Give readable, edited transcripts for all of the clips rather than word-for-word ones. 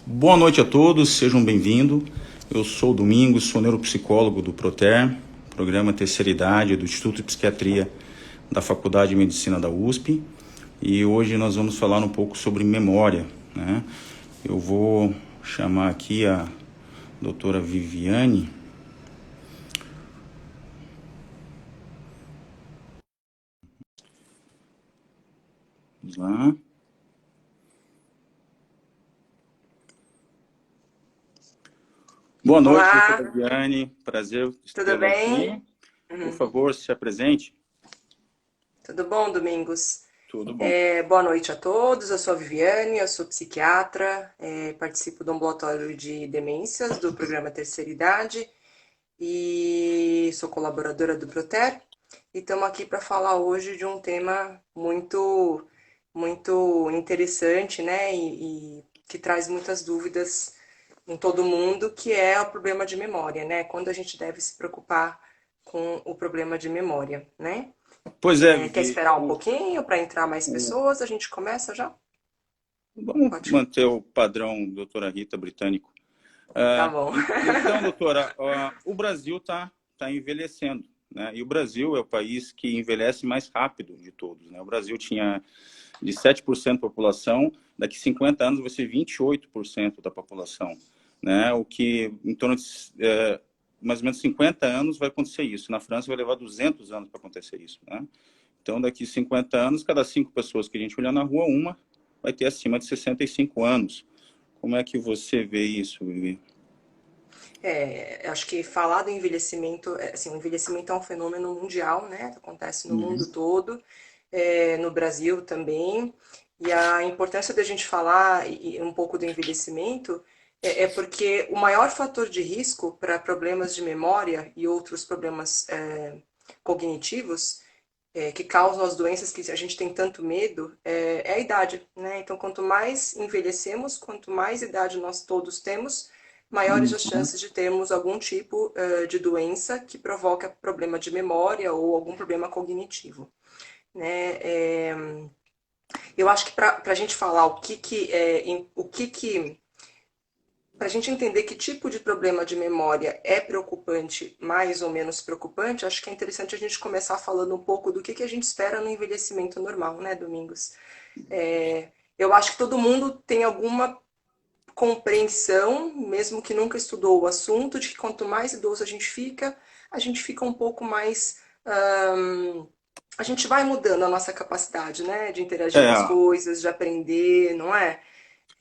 Boa noite a todos, sejam bem-vindos. Eu sou o Domingos, sou neuropsicólogo do Proter, programa Terceira Idade do Instituto de Psiquiatria da Faculdade de Medicina da USP. E hoje nós vamos falar um pouco sobre memória, né? Eu vou chamar aqui a doutora Viviane. Vamos lá. Boa noite, Olá, doutora Viviane. Prazer tudo tê-la bem? aqui. Por Uhum. favor, se apresente. Tudo bom, Domingos? Tudo bom. Boa noite a todos. Eu sou a Viviane, eu sou psiquiatra, participo do ambulatório de demências do programa Terceira Idade e sou colaboradora do Proter. E estamos aqui para falar hoje de um tema muito interessante, né? E que traz muitas dúvidas em todo mundo, que é o problema de memória, né? Quando a gente deve se preocupar com o problema de memória, né? Pois é, Quer Vivi, esperar um pouquinho para entrar mais pessoas? A gente começa já? vamos Pode. manter o padrão doutora Rita britânico. Tá bom. Então, doutora, o Brasil tá envelhecendo, né? E o Brasil é o país que envelhece mais rápido de todos, né? O Brasil tinha de 7% da população, daqui 50 anos vai ser 28% da população, né? O que em torno de mais ou menos 50 anos vai acontecer isso. Na França vai levar 200 anos para acontecer isso, né? Então, daqui 50 anos, cada 5 pessoas que a gente olhar na rua, uma vai ter acima de 65 anos. Como é que você vê isso, Vivi? Acho que falar do envelhecimento, assim, o envelhecimento é um fenômeno mundial, né? Acontece no Uhum. mundo todo, no Brasil também. E a importância da gente falar um pouco do envelhecimento é porque o maior fator de risco para problemas de memória e outros problemas cognitivos que causam as doenças que a gente tem tanto medo é a idade, né? Então, quanto mais envelhecemos, quanto mais idade nós todos temos, maiores as Uhum. chances de termos algum tipo de doença que provoca problema de memória ou algum problema cognitivo, né? Eu acho que para a gente falar para a gente entender que tipo de problema de memória é preocupante, mais ou menos preocupante, acho que é interessante a gente começar falando um pouco do que a gente espera no envelhecimento normal, né, Domingos? Eu acho que todo mundo tem alguma compreensão, mesmo que nunca estudou o assunto, de que quanto mais idoso a gente fica um pouco mais. A gente vai mudando a nossa capacidade, né? De interagir É, com as coisas, de aprender, não é?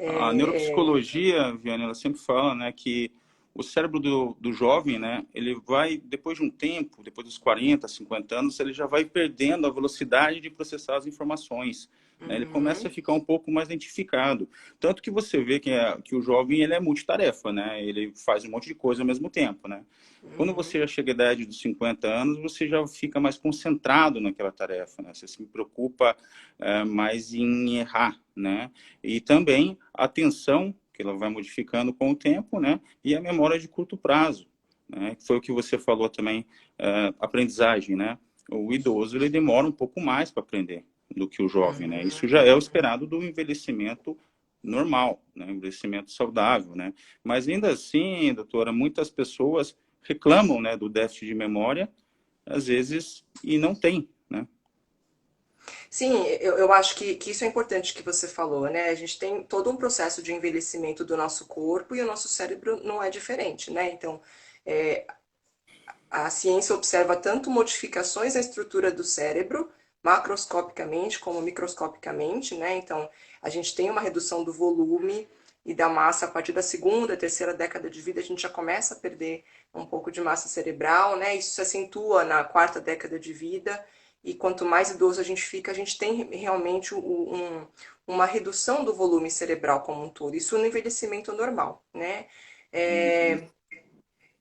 a neuropsicologia, Viana, ela sempre fala, né, que o cérebro do jovem, né, ele vai, depois de um tempo, depois dos 40, 50 anos, ele já vai perdendo a velocidade de processar as informações, né, ele começa a Uhum, ficar um pouco mais identificado. Tanto que você vê que o jovem, ele é multitarefa, né, ele faz um monte de coisa ao mesmo tempo, né. Quando uhum, você já chega à idade dos 50 anos, você já fica mais concentrado naquela tarefa, né, você se preocupa mais em errar, né, e também a atenção, que ela vai modificando com o tempo, né? E a memória de curto prazo, né? Foi o que você falou também, aprendizagem, né? O idoso, ele demora um pouco mais para aprender do que o jovem, né? Isso uhum, já é o uhum. esperado do envelhecimento normal, né? Envelhecimento saudável, né? Mas ainda assim, doutora, muitas pessoas reclamam, né, do déficit de memória, às vezes, e não tem, né? Sim, eu acho que isso é importante que você falou, né? A gente tem todo um processo de envelhecimento do nosso corpo e o nosso cérebro não é diferente, né? Então, é, a ciência observa tanto modificações na estrutura do cérebro, macroscopicamente como microscopicamente, né? Então, a gente tem uma redução do volume e da massa a partir da segunda, terceira década de vida, a gente já começa a perder um pouco de massa cerebral, né? Isso se acentua na quarta década de vida, e quanto mais idoso a gente fica, a gente tem realmente uma redução do volume cerebral como um todo. Isso no envelhecimento normal, né? Uhum.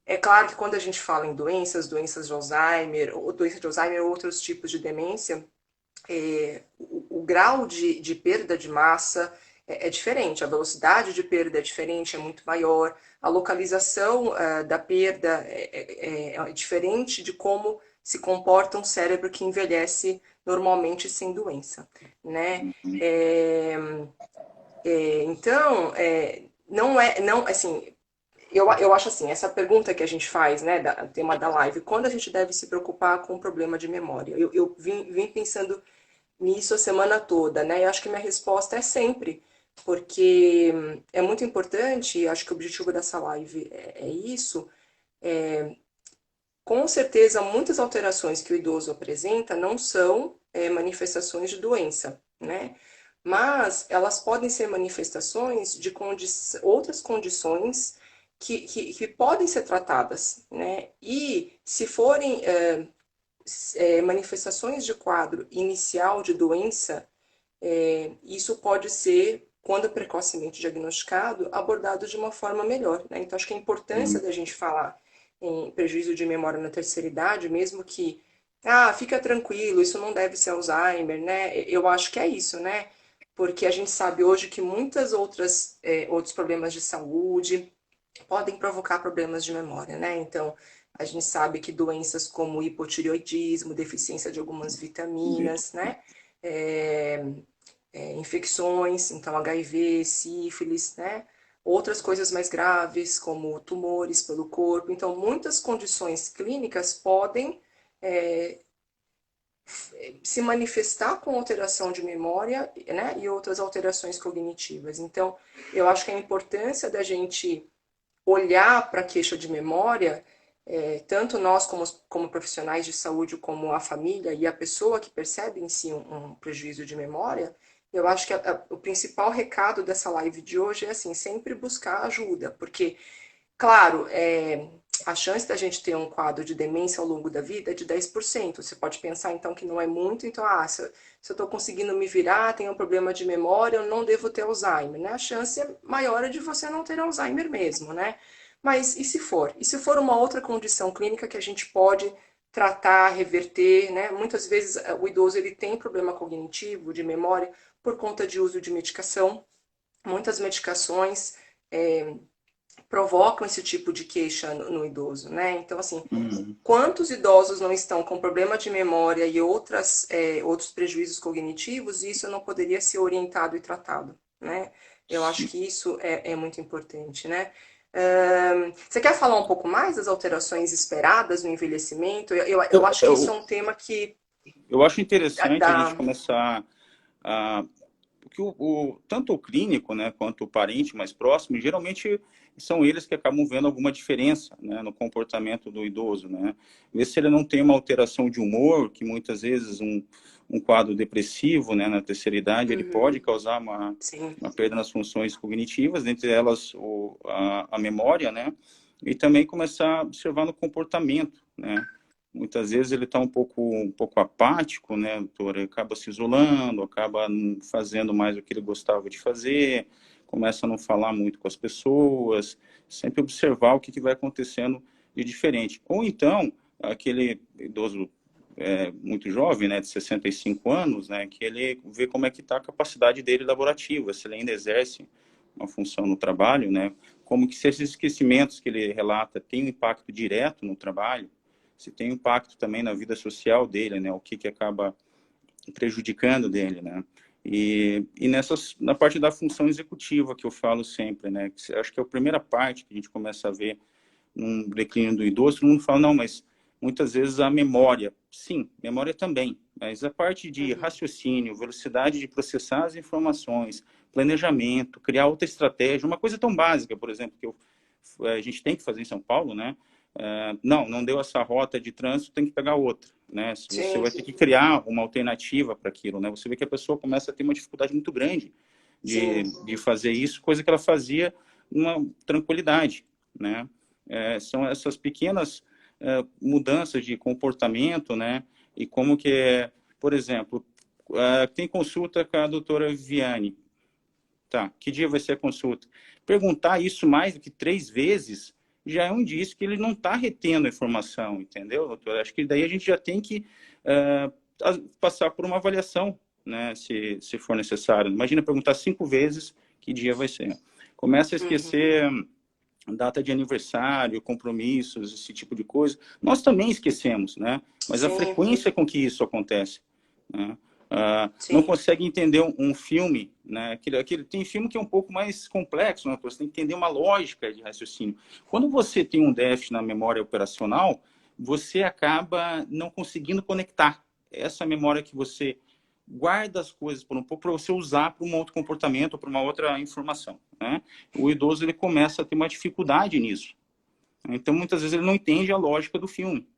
É claro que quando a gente fala em doenças de Alzheimer, ou doença de Alzheimer ou outros tipos de demência, o grau de perda de massa é diferente, a velocidade de perda é diferente, é muito maior, a localização da perda é diferente de como se comporta um cérebro que envelhece normalmente sem doença, né? Uhum. É, então, não é, não, assim, eu acho assim, essa pergunta que a gente faz, né, tema da live, quando a gente deve se preocupar com o problema de memória? Eu vim pensando nisso a semana toda, né? Eu acho que minha resposta é sempre, porque é muito importante, e acho que o objetivo dessa live é isso. Com certeza, muitas alterações que o idoso apresenta não são manifestações de doença, né? Mas elas podem ser manifestações de outras condições que podem ser tratadas, né? E se forem manifestações de quadro inicial de doença, isso pode ser, quando precocemente diagnosticado, abordado de uma forma melhor, né? Então, acho que a importância Sim, da gente falar em prejuízo de memória na terceira idade, mesmo que, fica tranquilo, isso não deve ser Alzheimer, né? Eu acho que é isso, né? Porque a gente sabe hoje que muitas outros problemas de saúde podem provocar problemas de memória, né? Então, a gente sabe que doenças como hipotireoidismo, deficiência de algumas vitaminas, né? É, infecções, então HIV, sífilis, né? Outras coisas mais graves, como tumores pelo corpo. Então, muitas condições clínicas podem é, se manifestar com alteração de memória, né? E outras alterações cognitivas. Então, eu acho que a importância da gente olhar para a queixa de memória, tanto nós como profissionais de saúde, como a família e a pessoa que percebe em si um prejuízo de memória, eu acho que o principal recado dessa live de hoje é assim, sempre buscar ajuda, porque, claro, a chance da gente ter um quadro de demência ao longo da vida é de 10%. Você pode pensar então que não é muito, então, se eu estou conseguindo me virar, tenho um problema de memória, eu não devo ter Alzheimer, né? A chance maior é de você não ter Alzheimer mesmo, né? Mas e se for? E se for uma outra condição clínica que a gente pode tratar, reverter, né? Muitas vezes o idoso ele tem problema cognitivo, de memória, por conta de uso de medicação. Muitas medicações é, provocam esse tipo de queixa no idoso, né? Então, assim, uhum. quantos idosos não estão com problema de memória e outros prejuízos cognitivos, e isso não poderia ser orientado e tratado, né? Eu acho Sim. que isso é muito importante, né? Você quer falar um pouco mais das alterações esperadas no envelhecimento? Eu Eu, acho que isso é eu, um tema que eu acho interessante a gente dá. começar a porque tanto o clínico, né, quanto o parente mais próximo, geralmente são eles que acabam vendo alguma diferença, né, no comportamento do idoso, né? Ver se ele não tem uma alteração de humor, que muitas vezes um quadro depressivo, né, na terceira idade, ele pode Uhum, causar sim. uma perda nas funções cognitivas, dentre elas a memória, né? E também começar a observar no comportamento, né? Muitas vezes ele está um pouco apático, né, doutor? Ele acaba se isolando, acaba não fazendo mais o que ele gostava de fazer, começa a não falar muito com as pessoas, sempre observar o que vai acontecendo de diferente. Ou então, aquele idoso muito jovem, né, de 65 anos, né, que ele vê como é que está a capacidade dele laborativa, se ele ainda exerce uma função no trabalho, né, como que se esses esquecimentos que ele relata têm um impacto direto no trabalho, se tem impacto também na vida social dele, né? O que acaba prejudicando dele, né? E na parte da função executiva que eu falo sempre, né? Que acho que é a primeira parte que a gente começa a ver num declínio do idoso. Todo mundo fala, não, mas muitas vezes a memória, sim, memória também, mas a parte de Uhum, raciocínio, velocidade de processar as informações, planejamento, criar outra estratégia, uma coisa tão básica, por exemplo, a gente tem que fazer em São Paulo, né? Não deu essa rota de trânsito, tem que pegar outra, né? Você sim, vai ter que criar uma alternativa para aquilo, né? Você vê que a pessoa começa a ter uma dificuldade muito grande sim. de fazer isso, coisa que ela fazia numa tranquilidade, né? São essas pequenas mudanças de comportamento, né? E como que por exemplo, tem consulta com a doutora Viane, tá? Que dia vai ser a consulta? Perguntar isso mais do que 3 vezes já é um indício que ele não está retendo a informação, entendeu, doutor? Acho que daí a gente já tem que passar por uma avaliação, né? Se for necessário. Imagina perguntar 5 vezes que dia vai ser. Começa a Uhum, esquecer data de aniversário, compromissos, esse tipo de coisa. Nós também esquecemos, né? Mas a sim. frequência com que isso acontece, né? Não Sim. consegue entender um filme, né? Tem filme que é um pouco mais complexo, né? Você tem que entender uma lógica de raciocínio. Quando você tem um déficit na memória operacional, você acaba não conseguindo conectar essa memória que você guarda as coisas por um pouco para você usar para um outro comportamento, para uma outra informação, né? O idoso ele começa a ter uma dificuldade nisso. Então, muitas vezes ele não entende a lógica do filme.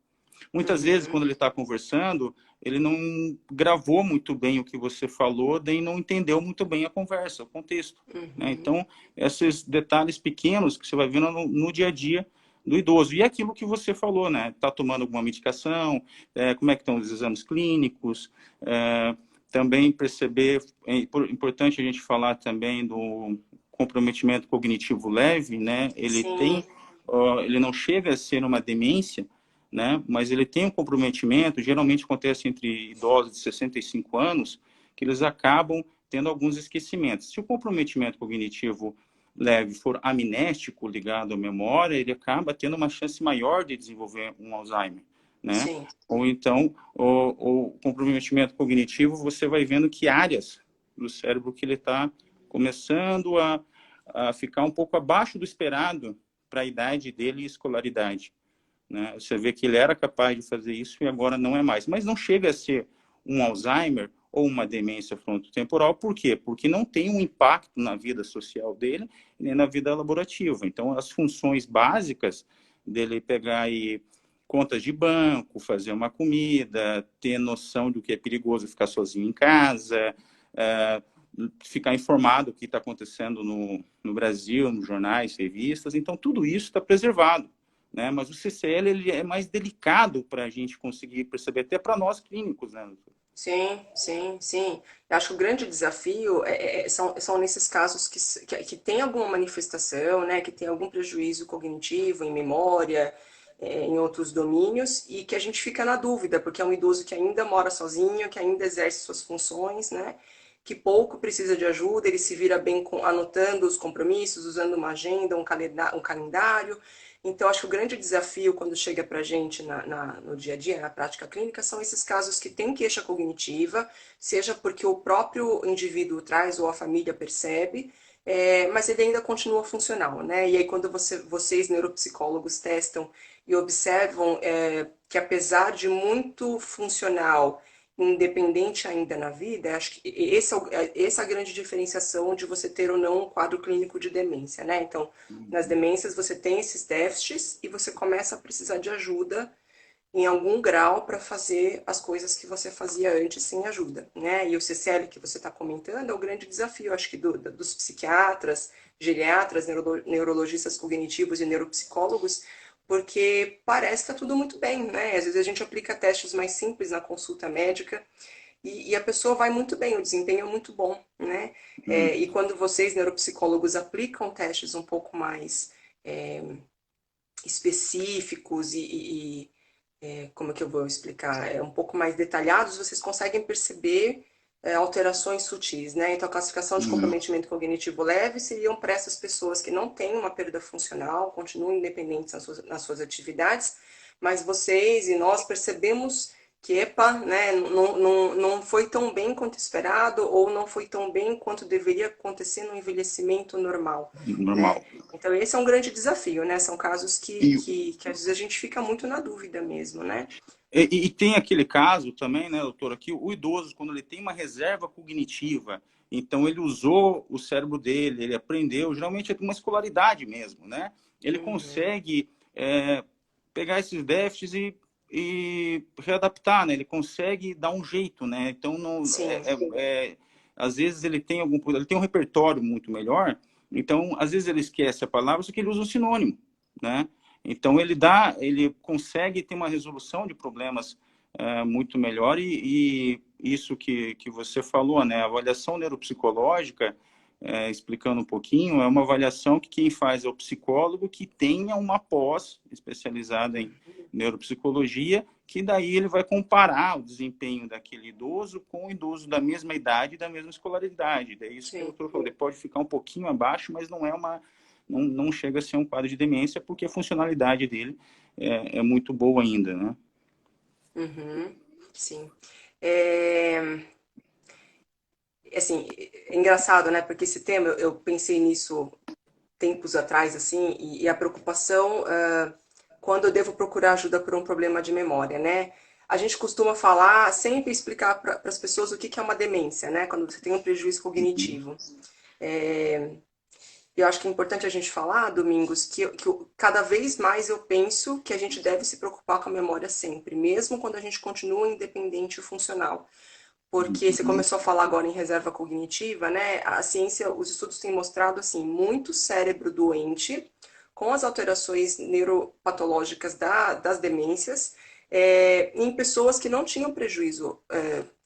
Muitas vezes, Uhum. quando ele está conversando, ele não gravou muito bem o que você falou, daí não entendeu muito bem a conversa, o contexto, né? Uhum. Então, esses detalhes pequenos que você vai vendo no dia a dia do idoso. E aquilo que você falou, né? Está tomando alguma medicação, como é que estão os exames clínicos, também perceber, é importante a gente falar também do comprometimento cognitivo leve, né? Sim. Ele não chega a ser uma demência, né? Mas ele tem um comprometimento, geralmente acontece entre idosos de 65 anos, que eles acabam tendo alguns esquecimentos. Se o comprometimento cognitivo leve for amnéstico, ligado à memória, ele acaba tendo uma chance maior de desenvolver um Alzheimer, né? Sim. Ou então, o comprometimento cognitivo, você vai vendo que áreas do cérebro que ele está começando a ficar um pouco abaixo do esperado para a idade dele e escolaridade, né? Você vê que ele era capaz de fazer isso e agora não é mais. Mas não chega a ser um Alzheimer ou uma demência frontotemporal. Por quê? Porque não tem um impacto na vida social dele nem na vida laborativa. Então, as funções básicas dele pegar aí contas de banco, fazer uma comida, ter noção do que é perigoso ficar sozinho em casa, ficar informado do que está acontecendo no Brasil, nos jornais, revistas. Então, tudo isso está preservado, né? Mas o CCL ele é mais delicado para a gente conseguir perceber, até para nós clínicos, né? Sim, sim, sim. Eu acho que o grande desafio são nesses casos que tem alguma manifestação, né, que tem algum prejuízo cognitivo, em memória, em outros domínios, e que a gente fica na dúvida, porque é um idoso que ainda mora sozinho, que ainda exerce suas funções, né, que pouco precisa de ajuda, ele se vira bem anotando os compromissos, usando uma agenda, um calendário. Então, acho que o grande desafio quando chega para a gente no dia a dia, na prática clínica, são esses casos que têm queixa cognitiva, seja porque o próprio indivíduo traz ou a família percebe, mas ele ainda continua funcional, né? E aí, quando vocês, neuropsicólogos, testam e observam que, apesar de muito funcional, independente ainda na vida, acho que essa é a grande diferenciação de você ter ou não um quadro clínico de demência, né? Então, nas demências você tem esses déficits e você começa a precisar de ajuda em algum grau para fazer as coisas que você fazia antes sem ajuda, né? E o CCL que você está comentando é o grande desafio, acho que dos psiquiatras, geriatras, neurologistas cognitivos e neuropsicólogos, porque parece que está tudo muito bem, né? Às vezes a gente aplica testes mais simples na consulta médica e a pessoa vai muito bem, o desempenho é muito bom, né? E quando vocês, neuropsicólogos, aplicam testes um pouco mais é, específicos como é que eu vou explicar? Um pouco mais detalhados, vocês conseguem perceber alterações sutis, né? Então, a classificação de Uhum. comprometimento cognitivo leve seriam para essas pessoas que não têm uma perda funcional, continuam independentes nas suas atividades, mas vocês e nós percebemos que, epa, né, não foi tão bem quanto esperado ou não foi tão bem quanto deveria acontecer no envelhecimento normal, né? Normal. Então, esse é um grande desafio, né? São casos que, E, que, que às vezes a gente fica muito na dúvida mesmo, né? e tem aquele caso também, né, doutora, que o idoso, quando ele tem uma reserva cognitiva, então ele usou o cérebro dele, ele aprendeu, geralmente é uma escolaridade mesmo, né? Ele Uhum. consegue pegar esses déficits e readaptar, né? Ele consegue dar um jeito, né? Então, não, Sim, às vezes ele tem um repertório muito melhor, então, às vezes ele esquece a palavra, só que ele usa um sinônimo, né? Então ele consegue ter uma resolução de problemas muito melhor e isso que você falou, né? A avaliação neuropsicológica, explicando um pouquinho, é uma avaliação que quem faz é o psicólogo que tenha uma pós especializada em neuropsicologia, que daí ele vai comparar o desempenho daquele idoso com o idoso da mesma idade e da mesma escolaridade. É isso que o sim. doutor falou. Ele pode ficar um pouquinho abaixo, mas não chega a ser um quadro de demência, porque a funcionalidade dele é muito boa ainda, né? Uhum. Sim. É, assim, é engraçado, né? Porque esse tema, eu pensei nisso tempos atrás, assim, e a preocupação quando eu devo procurar ajuda por um problema de memória, né? A gente costuma falar, sempre explicar para as pessoas o que é uma demência, né? Quando você tem um prejuízo Uhum. cognitivo. É, eu acho que é importante a gente falar, Domingos, cada vez mais eu penso que a gente deve se preocupar com a memória sempre, mesmo quando a gente continua independente e funcional. Porque você Uhum. começou a falar agora em reserva cognitiva, né? A ciência, os estudos têm mostrado assim, muito cérebro doente com as alterações neuropatológicas das demências em pessoas que não tinham prejuízo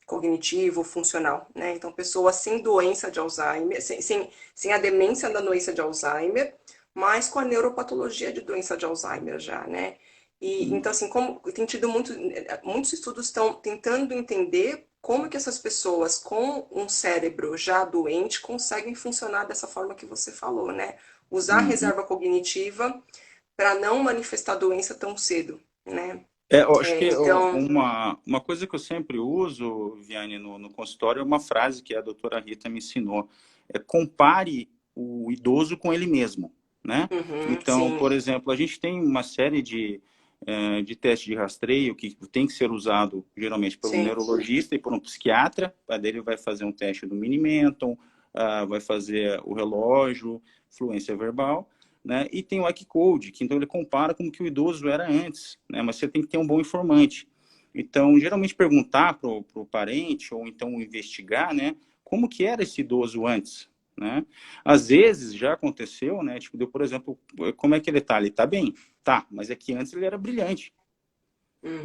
cognitivo, funcional, né? Então, pessoas sem doença de Alzheimer, sem a demência da doença de Alzheimer, mas com a neuropatologia de doença de Alzheimer já, né? E, então, assim, como tem tido muitos estudos estão tentando entender como que essas pessoas com um cérebro já doente conseguem funcionar dessa forma que você falou, né? Usar a Uhum. reserva cognitiva para não manifestar a doença tão cedo, né? Eu acho que Então, uma coisa que eu sempre uso, Viane, no consultório, é uma frase que a doutora Rita me ensinou. É compare o idoso com ele mesmo, né? Então, sim, por exemplo, a gente tem uma série de testes de rastreio que tem que ser usado geralmente por um sim, neurologista e por um psiquiatra. Para dele vai fazer um teste do Mini-Menton, vai fazer o relógio, fluência verbal, né? E tem o Q-Code, que então ele compara como que o idoso era antes, né? Mas você tem que ter um bom informante. Então, geralmente perguntar para o parente ou então investigar, né? Como que era esse idoso antes, né? Às vezes já aconteceu, né? Tipo, por exemplo, como é que ele tá? Ele tá bem, tá? Mas é que antes ele era brilhante.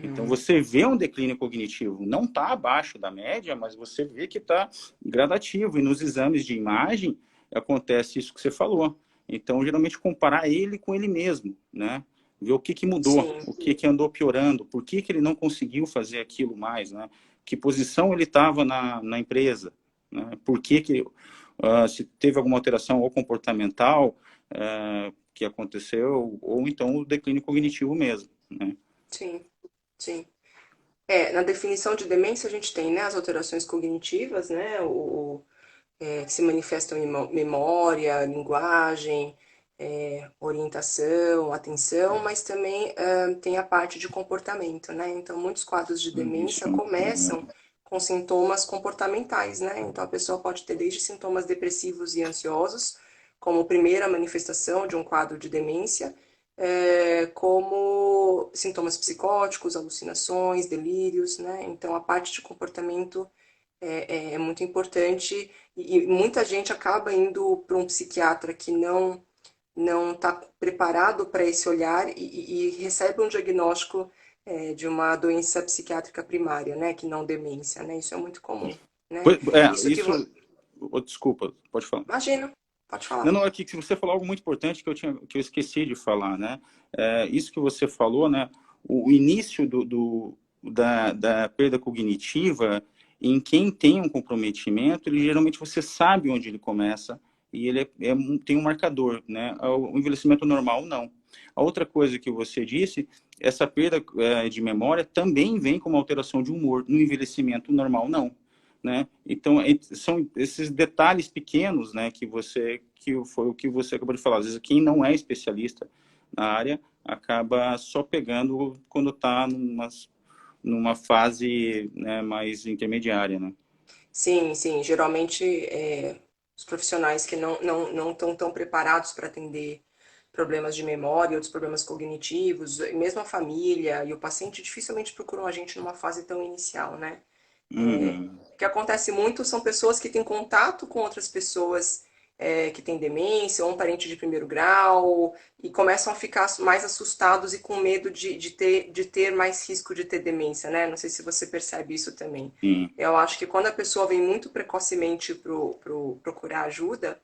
Então uhum, você vê um declínio cognitivo, não está abaixo da média, mas você vê que está gradativo. E nos exames de imagem acontece isso que você falou. Então, geralmente, comparar ele com ele mesmo, né? Ver o que mudou, sim, o que andou piorando, por que ele não conseguiu fazer aquilo mais, né? Que posição ele estava na empresa, né? Por que se teve alguma alteração ou comportamental que aconteceu, ou então o declínio cognitivo mesmo, né? sim, sim. Na definição de demência a gente tem, né, as alterações cognitivas, né, que se manifestam em memória, linguagem, orientação, atenção, mas também tem a parte de comportamento, né? Então, muitos quadros de Isso. demência começam com sintomas comportamentais, né? Então, a pessoa pode ter desde sintomas depressivos e ansiosos, como primeira manifestação de um quadro de demência, como sintomas psicóticos, alucinações, delírios, né? Então, a parte de comportamento é muito importante e muita gente acaba indo para um psiquiatra que não está preparado para esse olhar e recebe um diagnóstico de uma doença psiquiátrica primária, né, que não demência, né? Isso é muito comum, né? Isso que Isso, desculpa, pode falar. imagina, pode Não, falar. não, aqui que você falou algo muito importante que eu esqueci de falar, né? Isso que você falou, né? O início da perda cognitiva, em quem tem um comprometimento, ele geralmente você sabe onde ele começa e ele tem um marcador, né? O envelhecimento normal, não. A outra coisa que você disse, essa perda de memória também vem com uma alteração de humor. No envelhecimento normal, não, né? Então são esses detalhes pequenos, né, que foi o que você acabou de falar. Às vezes quem não é especialista na área acaba só pegando quando está numa fase, né, mais intermediária, né? Sim, sim, geralmente os profissionais que não estão tão preparados para atender problemas de memória, outros problemas cognitivos, e mesmo a família e o paciente dificilmente procuram a gente numa fase tão inicial, né? Uhum. O que acontece muito são pessoas que têm contato com outras pessoas que têm demência ou um parente de primeiro grau e começam a ficar mais assustados e com medo de ter mais risco de ter demência, né? Não sei se você percebe isso também. Sim. Eu acho que quando a pessoa vem muito precocemente procurar ajuda,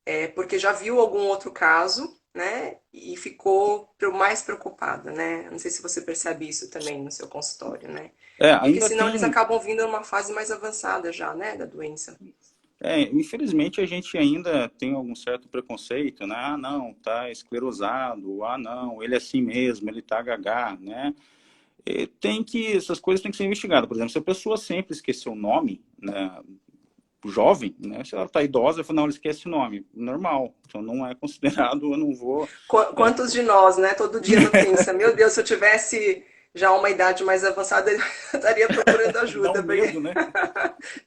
é porque já viu algum outro caso, né? E ficou mais preocupada, né? Não sei se você percebe isso também no seu consultório, né? Porque Ainda senão eles tem, acabam vindo numa fase mais avançada já, né, da doença. infelizmente a gente ainda tem algum certo preconceito, né? Ah, não, tá esclerosado, ah, não, ele é assim mesmo, ele tá gaga, né? Essas coisas têm que ser investigadas. Por exemplo, se a pessoa sempre esqueceu o nome, né, jovem, né? Se ela está idosa, eu falo, não, ela esquece o nome. Normal. Então não é considerado, eu não vou... Quantos de nós, né? Todo dia não pensa, meu Deus, se eu tivesse já uma idade mais avançada, eu estaria procurando Dá um ajuda. Porque... medo, né?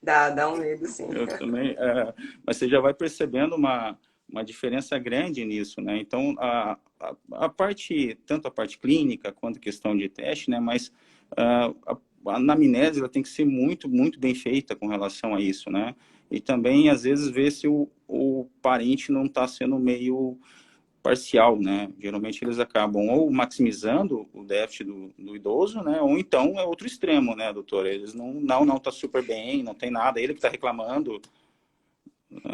Dá um medo, sim. Eu também, mas você já vai percebendo uma diferença grande nisso, né? Então, a parte, tanto a parte clínica quanto a questão de teste, né? Mas a anamnese ela tem que ser muito, muito bem feita com relação a isso, né? E também, às vezes, ver se o parente não está sendo meio parcial, né? Geralmente eles acabam ou maximizando o déficit do idoso, né? Ou então é outro extremo, né, doutor? Eles não tá super bem, não tem nada, ele que está reclamando.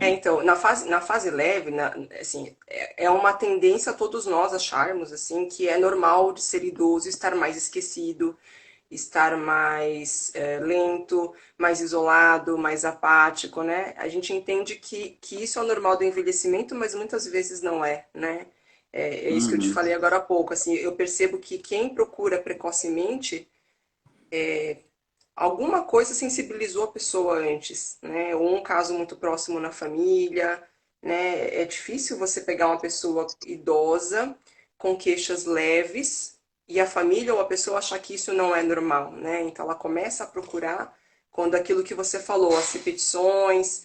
Então, na fase leve, assim, é uma tendência a todos nós acharmos, assim, que é normal de ser idoso estar mais esquecido, estar mais lento, mais isolado, mais apático, né? A gente entende que isso é o normal do envelhecimento, mas muitas vezes não é, né? É isso que eu te Uhum. falei agora há pouco, assim, eu percebo que quem procura precocemente, alguma coisa sensibilizou a pessoa antes, né? Ou um caso muito próximo na família, né? É difícil você pegar uma pessoa idosa com queixas leves e a família ou a pessoa achar que isso não é normal, né? Então ela começa a procurar quando aquilo que você falou, as repetições,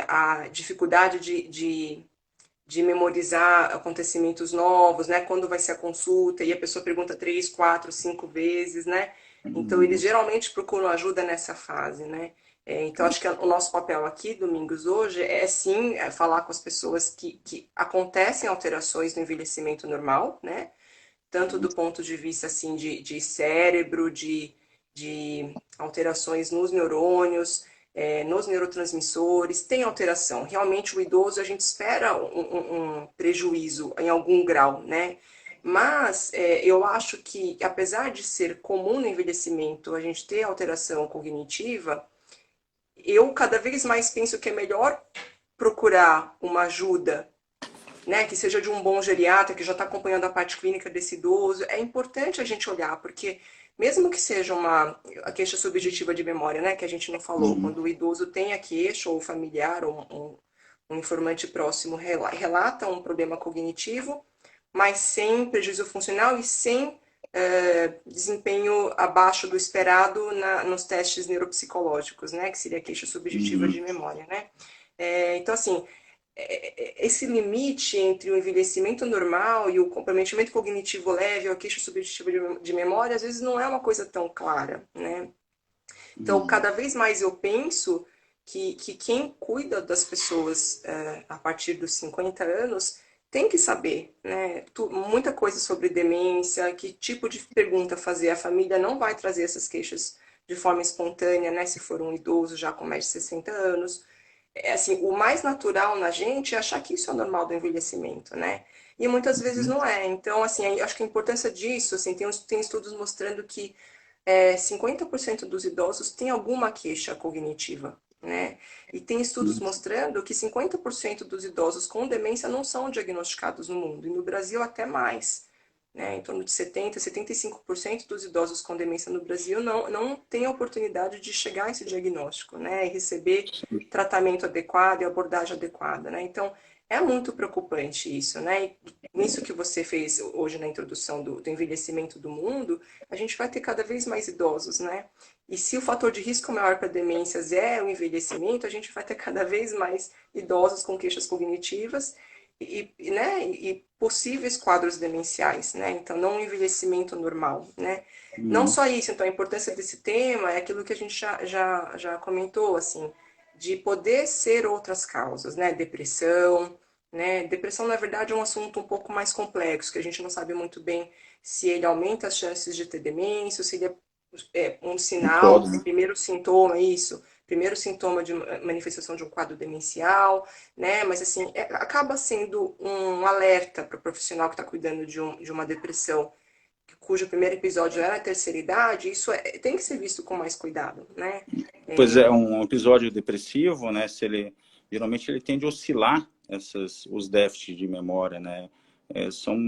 a dificuldade de memorizar acontecimentos novos, né? Quando vai ser a consulta e a pessoa pergunta 3, 4, 5 vezes, né? Então eles Uhum. geralmente procuram ajuda nessa fase, né? Então acho que o nosso papel aqui, Domingos, hoje é sim falar com as pessoas que acontecem alterações no envelhecimento normal, né? Tanto do ponto de vista assim de cérebro, de alterações nos neurônios, nos neurotransmissores, tem alteração. Realmente o idoso a gente espera um prejuízo em algum grau, né? Mas eu acho que, apesar de ser comum no envelhecimento a gente ter alteração cognitiva, eu cada vez mais penso que é melhor procurar uma ajuda, né, que seja de um bom geriatra que já está acompanhando a parte clínica desse idoso. É importante a gente olhar, porque mesmo que seja a queixa subjetiva de memória, né, que a gente não falou, Uhum. quando o idoso tem a queixa, ou o familiar, ou um informante próximo relata um problema cognitivo, mas sem prejuízo funcional e sem desempenho abaixo do esperado nos testes neuropsicológicos, né, que seria a queixa subjetiva Uhum. de memória, né? Então, assim, esse limite entre o envelhecimento normal e o comprometimento cognitivo leve ou a queixa subjetiva de memória, às vezes não é uma coisa tão clara, né? Então, Uhum. cada vez mais eu penso que quem cuida das pessoas a partir dos 50 anos tem que saber, né? Muita coisa sobre demência, que tipo de pergunta fazer. A família não vai trazer essas queixas de forma espontânea, né? Se for um idoso já com mais de 60 anos. Assim, o mais natural na gente é achar que isso é normal do envelhecimento, né? E muitas vezes Uhum. não é. Então, assim, acho que a importância disso, assim, tem estudos mostrando que 50% dos idosos têm alguma queixa cognitiva, né? E tem estudos mostrando que 50% dos idosos com demência não são diagnosticados no mundo, e no Brasil até mais. Né? Em torno de 75% dos idosos com demência no Brasil não têm a oportunidade de chegar a esse diagnóstico, né? E receber tratamento adequado e abordagem adequada, né? Então, é muito preocupante isso, né? E nisso que você fez hoje na introdução do envelhecimento do mundo, a gente vai ter cada vez mais idosos, né? E se o fator de risco maior para demências é o envelhecimento, a gente vai ter cada vez mais idosos com queixas cognitivas né, e possíveis quadros demenciais, né? Então, não um envelhecimento normal, né? Não Uhum. só isso, então a importância desse tema é aquilo que a gente já comentou, assim, de poder ser outras causas, né? Depressão, né? Depressão, na verdade, é um assunto um pouco mais complexo, que a gente não sabe muito bem se ele aumenta as chances de ter demência, se ele é um Não sinal, pode, né? primeiro sintoma, isso, primeiro sintoma de manifestação de um quadro demencial, né? Mas assim, acaba sendo um alerta para o profissional que está cuidando de uma depressão, cujo primeiro episódio é na terceira idade, isso tem que ser visto com mais cuidado, né? Pois é, um episódio depressivo, né? Se ele geralmente ele tende a oscilar os déficits de memória, né?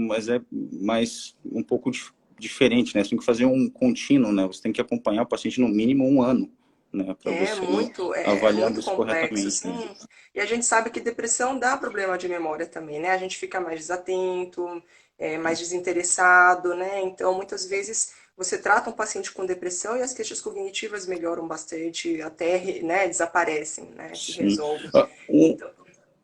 Mas é mais um pouco diferente, né? Você tem que fazer um contínuo, né? Você tem que acompanhar o paciente no mínimo um ano, né, para você ir É avaliando muito isso complexo, corretamente, assim. né? E a gente sabe que depressão dá problema de memória também, né? A gente fica mais desatento, mais desinteressado, né? Então, muitas vezes você trata um paciente com depressão e as queixas cognitivas melhoram bastante, até, né, desaparecem, né? Se Sim. resolvem. Ah, Então,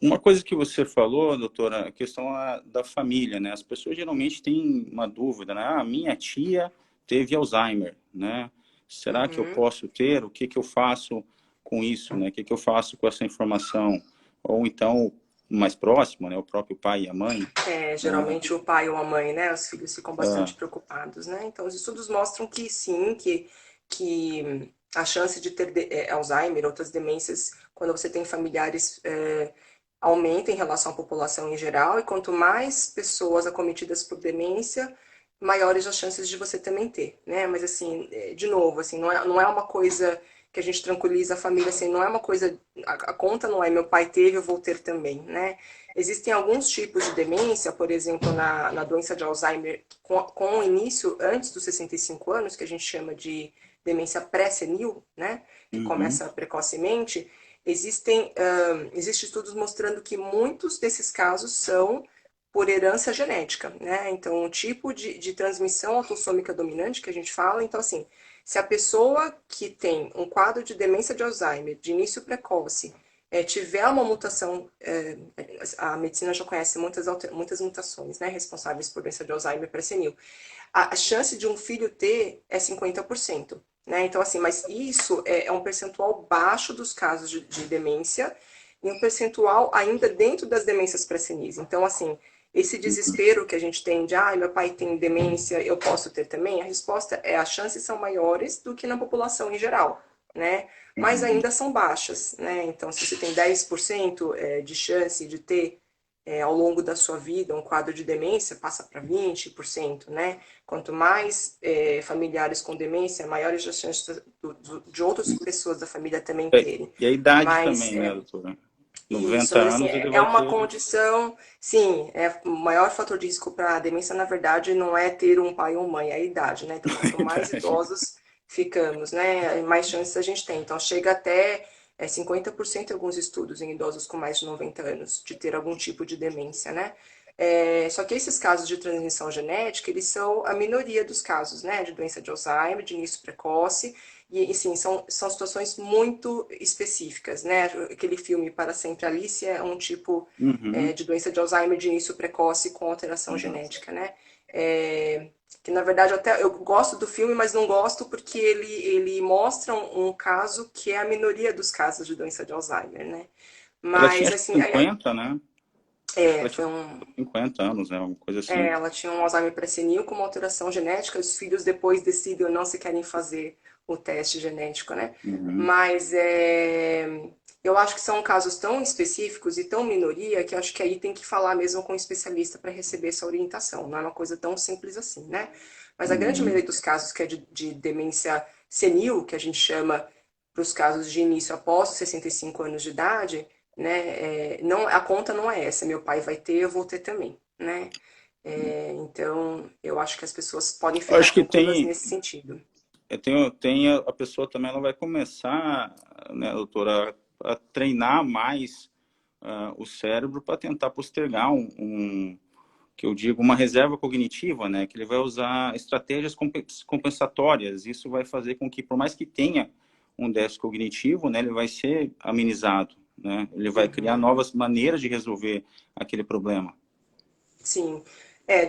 uma coisa que você falou, doutora, a questão da família, né? As pessoas geralmente têm uma dúvida, né? Ah, minha tia teve Alzheimer, né? Será que eu uhum. posso ter? O que que eu faço com isso, né? O que que eu faço com essa informação? Ou então, mais próximo, né? O próprio pai e a mãe, né? Geralmente o pai ou a mãe, né? Os filhos ficam bastante preocupados, né? Então, os estudos mostram que sim, que a chance de ter Alzheimer, outras demências, quando você tem familiares, aumenta em relação à população em geral, e quanto mais pessoas acometidas por demência, maiores as chances de você também ter, né? Mas assim, de novo, assim, não é uma coisa que a gente tranquiliza a família, assim, não é uma coisa, a conta não é meu pai teve, eu vou ter também, né? Existem alguns tipos de demência, por exemplo, na doença de Alzheimer, com início antes dos 65 anos, que a gente chama de demência pré-senil, né? Que Uhum, começa precocemente. Existem estudos mostrando que muitos desses casos são por herança genética, né? Então, o tipo de transmissão autossômica dominante que a gente fala, então, assim, se a pessoa que tem um quadro de demência de Alzheimer de início precoce tiver uma mutação, a medicina já conhece muitas mutações, né, responsáveis por doença de Alzheimer pré-senil. A chance de um filho ter é 50%. Né? Então, assim, mas isso é um percentual baixo dos casos de demência e um percentual ainda dentro das demências pré-senis. Então, assim, esse uhum, desespero que a gente tem de, meu pai tem demência, eu posso ter também, a resposta é as chances são maiores do que na população em geral, né? Mas uhum. ainda são baixas, né? Então, se você tem 10% de chance de ter ao longo da sua vida um quadro de demência, passa para 20%, né? Quanto mais familiares com demência, maiores as chances de outras pessoas da família também terem. E a idade Mas também, né, doutora? isso, 90 mas assim, anos ele é vai uma ter. condição, sim, o maior fator de risco para a demência, na verdade, não é ter um pai ou mãe, é a idade, né? Então, quanto mais idosos ficamos, né, mais chances a gente tem. Então, chega até 50% em alguns estudos em idosos com mais de 90 anos de ter algum tipo de demência, né? Só que esses casos de transmissão genética, eles são a minoria dos casos, né, de doença de Alzheimer, de início precoce, e sim, são situações muito específicas, né? Aquele filme Para Sempre Alice é um tipo Uhum. de doença de Alzheimer de início precoce com alteração genética, né? Que na verdade eu gosto do filme, mas não gosto porque ele mostra um caso que é a minoria dos casos de doença de Alzheimer, né? Ela tinha Mas acho que assim, 50, né? Acho que ela tinha foi um, 50 anos, né? Uma coisa assim. ela tinha um Alzheimer pré-senil com uma alteração genética. Os filhos depois decidem ou não se querem fazer o teste genético, né? Uhum. Mas eu acho que são casos tão específicos e tão minoria que eu acho que aí tem que falar mesmo com um especialista para receber essa orientação. Não é uma coisa tão simples assim, né? Mas a grande Uhum. maioria dos casos que é de demência senil, que a gente chama para os casos de início após os 65 anos de idade, né? Não, a conta não é essa. Meu pai vai ter, eu vou ter também, né? Então, eu acho que as pessoas podem ficar Acho que tranquilas nesse sentido. a pessoa também ela vai começar, né, doutora, a treinar mais o cérebro para tentar postergar que eu digo, uma reserva cognitiva, né? Que ele vai usar estratégias compensatórias. Isso vai fazer com que, por mais que tenha um déficit cognitivo, né, ele vai ser amenizado, né? Ele vai criar Uhum. novas maneiras de resolver aquele problema. Sim.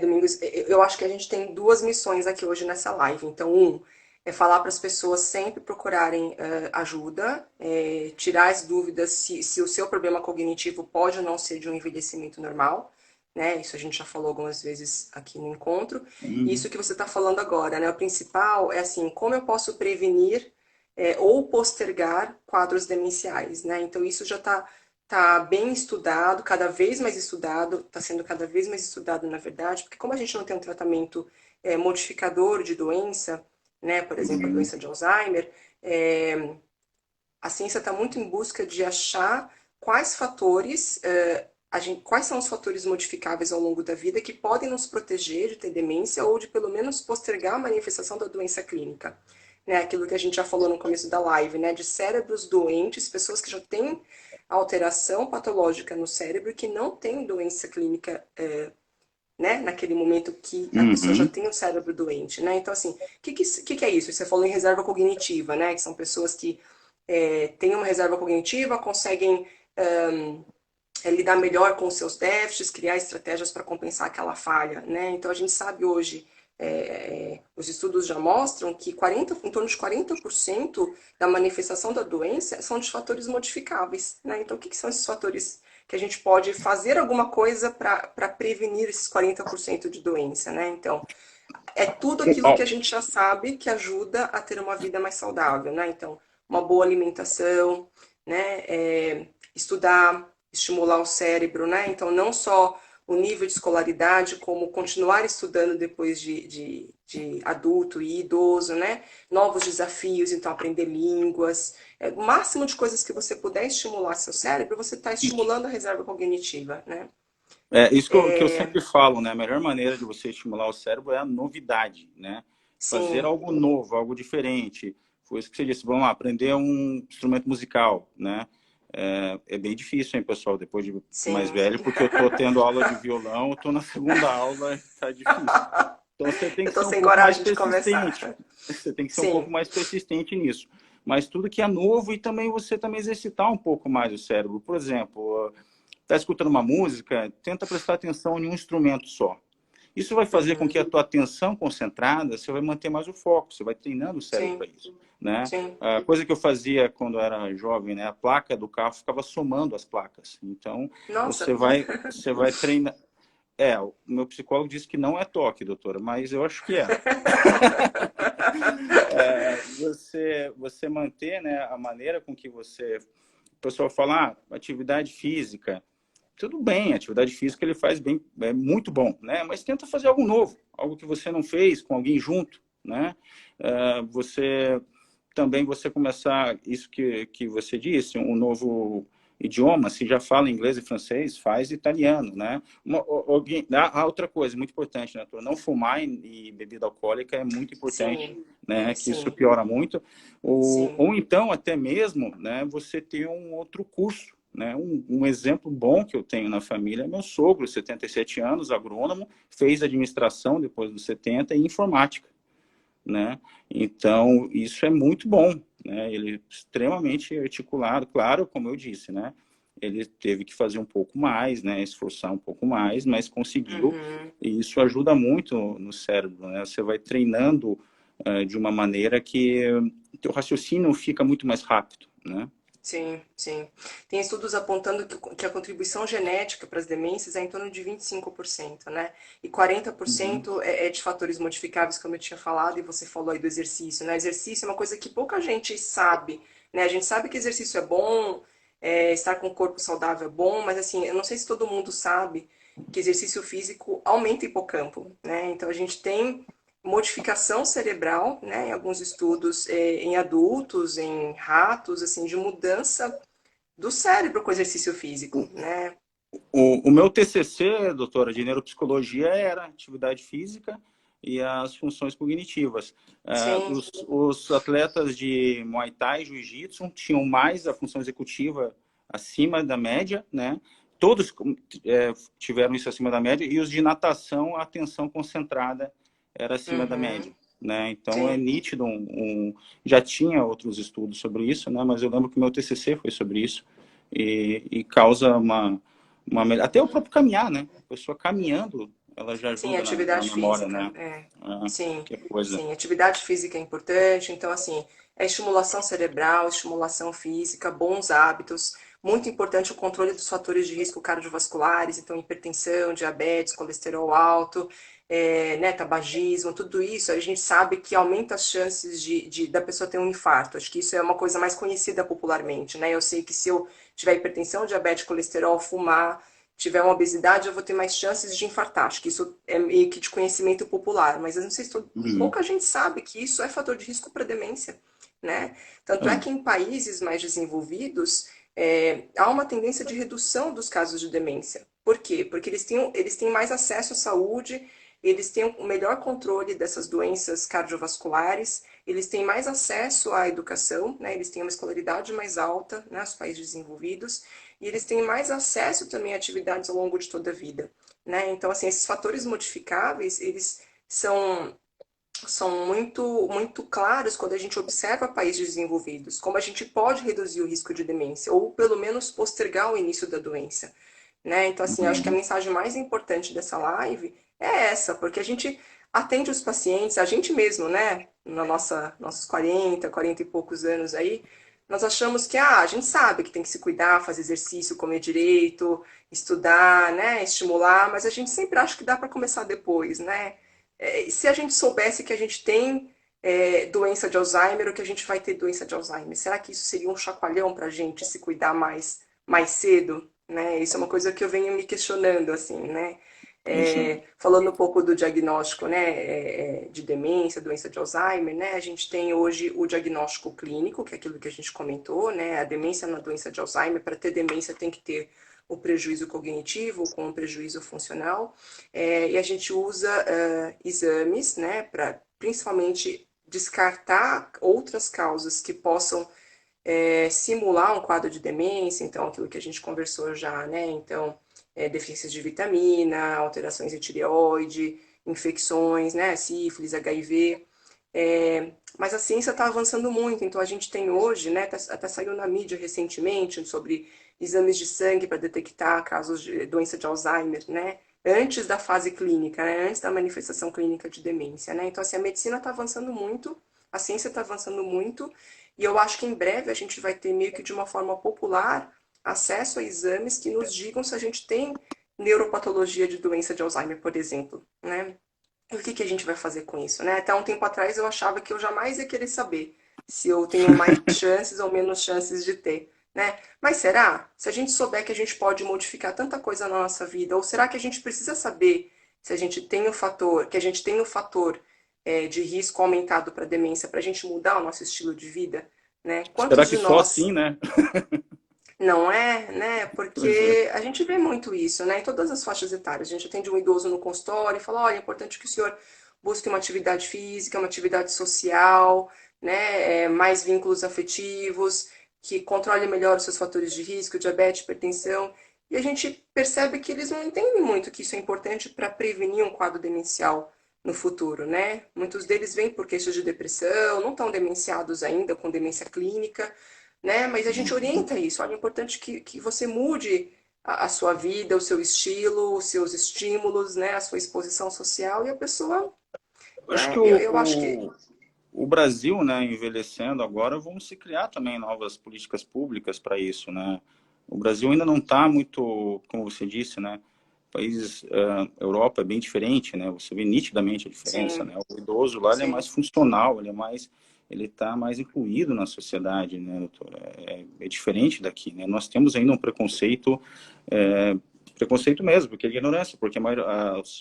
Domingos, eu acho que a gente tem duas missões aqui hoje nessa live. Então, é falar para as pessoas sempre procurarem ajuda, tirar as dúvidas se o seu problema cognitivo pode ou não ser de um envelhecimento normal, né? Isso a gente já falou algumas vezes aqui no encontro. E Uhum. isso que você está falando agora, né? O principal é assim, como eu posso prevenir ou postergar quadros demenciais, né? Então, isso já está bem estudado, cada vez mais estudado, está sendo cada vez mais estudado, na verdade, porque como a gente não tem um tratamento modificador de doença, né, por exemplo, a Uhum. doença de Alzheimer, é, a ciência está muito em busca de achar quais fatores, quais são os fatores modificáveis ao longo da vida que podem nos proteger de ter demência ou de pelo menos postergar a manifestação da doença clínica. né, aquilo que a gente já falou no começo da live, né, de cérebros doentes, pessoas que já têm alteração patológica no cérebro e que não têm doença clínica, né, naquele momento que a pessoa já Uhum. tem o cérebro doente, né? Então, assim, o que é isso? Você falou em reserva cognitiva, né, que são pessoas que têm uma reserva cognitiva, conseguem lidar melhor com os seus déficits, criar estratégias para compensar aquela falha, né? Então a gente sabe hoje, os estudos já mostram que em torno de 40% da manifestação da doença são de fatores modificáveis, né? Então o que são esses fatores que a gente pode fazer alguma coisa para prevenir esses 40% de doença, né? Então, é tudo aquilo que a gente já sabe que ajuda a ter uma vida mais saudável, né? Então, uma boa alimentação, né? Estudar, estimular o cérebro, né? Então, não só o nível de escolaridade, como continuar estudando depois de adulto e idoso, né? Novos desafios, então aprender línguas, o máximo de coisas que você puder estimular seu cérebro, você está estimulando a reserva cognitiva, né? É isso que eu sempre falo, né? A melhor maneira de você estimular o cérebro é a novidade, né? Fazer Sim, algo novo, algo diferente. Foi isso que você disse, vamos lá, aprender um instrumento musical, né? É bem difícil, hein, pessoal, depois de mais sim. velho, porque eu tô tendo aula de violão, eu tô na segunda aula e tá difícil. Então você tem Eu que tô ser um sem pouco mais coragem de começar. persistente. Você tem que ser um pouco Sim, mais persistente nisso. Mas tudo que é novo e também você também exercitar um pouco mais o cérebro. Por exemplo, está escutando uma música, tenta prestar atenção em um instrumento só. Isso vai fazer com que a tua atenção concentrada, você vai manter mais o foco, você vai treinando o cérebro sim, para isso, né? sim. A coisa que eu fazia quando era jovem, né? A placa do carro ficava somando as placas. Então, Nossa, você vai treinar. O meu psicólogo disse que não é toque, doutora, mas eu acho que é. Você manter, né, a maneira com que você... O pessoal fala, atividade física. Tudo bem, atividade física ele faz bem, é muito bom, né? Mas tenta fazer algo novo, algo que você não fez com alguém junto, né? Você também você começar isso que você disse, um novo idioma, se já fala inglês e francês, faz italiano, né? Outra coisa muito importante, né? Não fumar e bebida alcoólica é muito importante, sim, né? Que isso sim, piora muito. sim. Ou então até mesmo, né? Você ter um outro curso, né? Um exemplo bom que eu tenho na família é meu sogro, 77 anos, agrônomo, fez administração depois dos 70 e informática, né? Então, isso é muito bom, né? Ele é extremamente articulado, claro, como eu disse, né? Ele teve que fazer um pouco mais, né? Esforçar um pouco mais, mas conseguiu, Uhum. e isso ajuda muito no cérebro, né? Você vai treinando de uma maneira que o teu raciocínio fica muito mais rápido, né? Sim, sim. Tem estudos apontando que a contribuição genética para as demências é em torno de 25%, né? E Uhum. 40% é de fatores modificáveis, como eu tinha falado, e você falou aí do exercício, né? Exercício é uma coisa que pouca gente sabe, né? A gente sabe que exercício é bom, estar com o corpo saudável é bom, mas assim, eu não sei se todo mundo sabe que exercício físico aumenta o hipocampo, né? Então a gente tem modificação cerebral, né, em alguns estudos em adultos, em ratos, assim, de mudança do cérebro com exercício físico, né? O meu TCC, doutora, de neuropsicologia era atividade física e as funções cognitivas. Sim, Os atletas de Muay Thai e Jiu-Jitsu tinham mais a função executiva acima da média, né? Todos tiveram isso acima da média, e os de natação, a atenção concentrada era acima da uhum, média, né? Então é sim, nítido, já tinha outros estudos sobre isso, né? Mas eu lembro que o meu TCC foi sobre isso, e causa até o próprio caminhar, né? A pessoa caminhando, ela já sim, ajuda na atividade memória, física, né? sim, Que coisa. sim, atividade física é importante, então, assim, é estimulação cerebral, estimulação física, bons hábitos, muito importante o controle dos fatores de risco cardiovasculares, então, hipertensão, diabetes, colesterol alto, né, tabagismo, tudo isso a gente sabe que aumenta as chances da pessoa ter um infarto. Acho que isso é uma coisa mais conhecida popularmente, né? Eu sei que se eu tiver hipertensão, diabetes, colesterol, fumar, tiver uma obesidade, eu vou ter mais chances de infartar. Acho que isso é meio que de conhecimento popular, mas eu não sei se Uhum. pouca gente sabe que isso é fator de risco para demência, né? Tanto é É. que em países mais desenvolvidos, há uma tendência de redução dos casos de demência. Por quê? Porque eles têm mais acesso à saúde, eles têm um melhor controle dessas doenças cardiovasculares, eles têm mais acesso à educação, né? Eles têm uma escolaridade mais alta, né? Os países desenvolvidos, e eles têm mais acesso também a atividades ao longo de toda a vida, né? Então, assim, esses fatores modificáveis, eles são muito claros quando a gente observa países desenvolvidos, como a gente pode reduzir o risco de demência, ou pelo menos postergar o início da doença, né? Então, assim, eu acho que a Uhum. mensagem mais importante dessa live é essa, porque a gente atende os pacientes, a gente mesmo, né? Nossos 40 e poucos anos aí, nós achamos que, a gente sabe que tem que se cuidar, fazer exercício, comer direito, estudar, né? Estimular, mas a gente sempre acha que dá para começar depois, né? Se a gente soubesse que a gente tem doença de Alzheimer ou que a gente vai ter doença de Alzheimer, será que isso seria um chacoalhão para a gente se cuidar mais cedo? Né? Isso é uma coisa que eu venho me questionando, assim, né? Isso. Falando um pouco do diagnóstico, né, de demência, doença de Alzheimer, né, a gente tem hoje o diagnóstico clínico, que é aquilo que a gente comentou, né, a demência na doença de Alzheimer, para ter demência tem que ter o prejuízo cognitivo com o prejuízo funcional, e a gente usa exames, né, para principalmente descartar outras causas que possam simular um quadro de demência, então aquilo que a gente conversou já, né? Então, deficiências de vitamina, alterações de tireoide, infecções, né? Sífilis, HIV. Mas a ciência está avançando muito, então a gente tem hoje, né? Até saiu na mídia recentemente sobre exames de sangue para detectar casos de doença de Alzheimer, né? Antes da fase clínica, né? Antes da manifestação clínica de demência, né? Então, assim, a medicina está avançando muito, a ciência está avançando muito, e eu acho que em breve a gente vai ter meio que de uma forma popular acesso a exames que nos digam se a gente tem neuropatologia de doença de Alzheimer, por exemplo, né? E o que que a gente vai fazer com isso, né? Até um tempo atrás eu achava que eu jamais ia querer saber se eu tenho mais chances ou menos chances de ter, né? Mas será? Se a gente souber que a gente pode modificar tanta coisa na nossa vida, ou será que a gente precisa saber se a gente tem o fator, que a gente tem o fator de risco aumentado para demência, para a gente mudar o nosso estilo de vida, né? Será Quantos que de só assim, nós né? não é, né? Pois é. Porque a gente vê muito isso, né? Em todas as faixas etárias. A gente atende um idoso no consultório e fala, olha, é importante que o senhor busque uma atividade física, uma atividade social, né? Mais vínculos afetivos, que controle melhor os seus fatores de risco, diabetes, hipertensão. E a gente percebe que eles não entendem muito que isso é importante para prevenir um quadro demencial no futuro, né? Muitos deles vêm por queixas de depressão, não estão demenciados ainda, com demência clínica, né? Mas a gente Uhum. orienta isso. Olha, é importante que você mude a sua vida, o seu estilo, os seus estímulos, né? A sua exposição social e a pessoa, Eu acho que né? Eu acho que o Brasil, né, envelhecendo agora, vamos se criar também novas políticas públicas para isso, né? O Brasil ainda não está muito, como você disse, né? Países, Europa é bem diferente, né? Você vê nitidamente a diferença, sim, né? O idoso lá ele é sim, mais funcional, ele está mais incluído na sociedade, né, doutor? É diferente daqui, né? Nós temos ainda um preconceito, é, preconceito mesmo, porque é ignorância, porque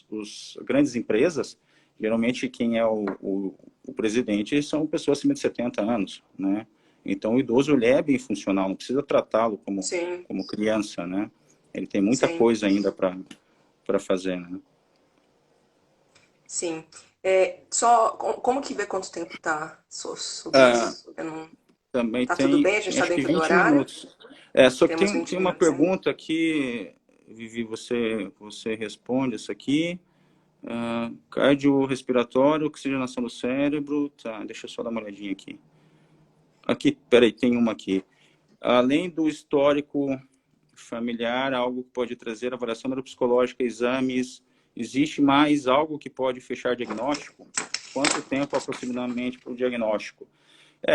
os grandes empresas, geralmente quem é o presidente são pessoas acima de 70 anos, né? Então o idoso ele é bem funcional, não precisa tratá-lo sim, como criança, né? Ele tem muita sim, coisa ainda para fazer, né? sim. Como que vê quanto tempo tá sobre Ah, isso? Eu não, também tá tudo bem? A gente tem tá acho que dentro do 20 horário? minutos. Só que Temos tem 20 uma minutos ainda. pergunta aqui, Vivi, você responde isso aqui. Cardiorrespiratório, oxigenação do cérebro. Tá, deixa eu só dar uma olhadinha aqui. Aqui, peraí, tem uma aqui. Além do histórico familiar, algo que pode trazer avaliação neuropsicológica, exames, existe mais algo que pode fechar diagnóstico? Quanto tempo aproximadamente para o diagnóstico?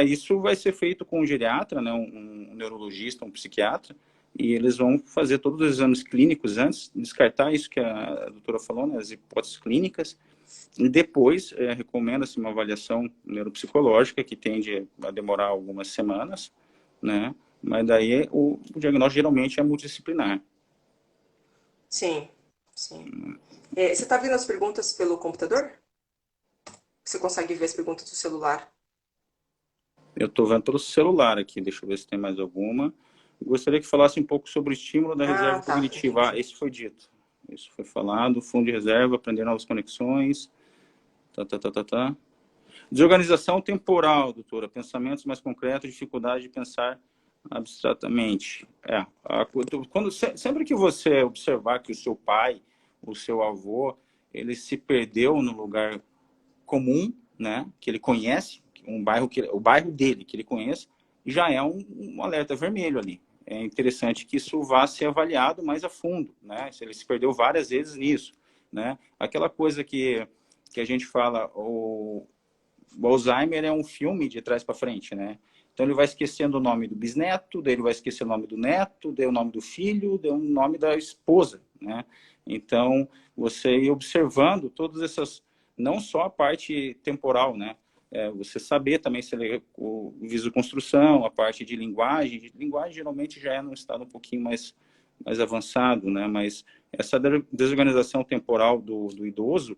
Isso vai ser feito com um geriatra, né, um neurologista, um psiquiatra, e eles vão fazer todos os exames clínicos antes, descartar isso que a doutora falou, né, as hipóteses clínicas, e depois recomenda-se uma avaliação neuropsicológica, que tende a demorar algumas semanas, né, mas daí o diagnóstico geralmente é multidisciplinar. Sim, sim. Você tá vendo as perguntas pelo computador? Você consegue ver as perguntas do celular? Eu estou vendo pelo celular aqui, deixa eu ver se tem mais alguma. Gostaria que falasse um pouco sobre o estímulo da reserva Ah, tá, cognitiva. entendi. Esse foi dito. Isso foi falado. Fundo de reserva, aprender novas conexões. Tá, tá, tá, tá, tá. Desorganização temporal, doutora. Pensamentos mais concretos, dificuldade de pensar abstratamente. Sempre que você observar que o seu pai, o seu avô, ele se perdeu no lugar comum, né, que ele conhece, o bairro dele, que ele conhece, já é um alerta vermelho ali. É interessante que isso vá ser avaliado mais a fundo, né? Se ele se perdeu várias vezes nisso, né? Aquela coisa que a gente fala, o Alzheimer é um filme de trás para frente, né? Então ele vai esquecendo o nome do bisneto, daí ele vai esquecer o nome do neto, daí o nome do filho, daí o nome da esposa, né? Então você ir observando todas essas, não só a parte temporal, né? Você saber também se ele, o visoconstrução, a parte de linguagem. Linguagem geralmente já é num estado um pouquinho mais avançado, né? Mas essa desorganização temporal do idoso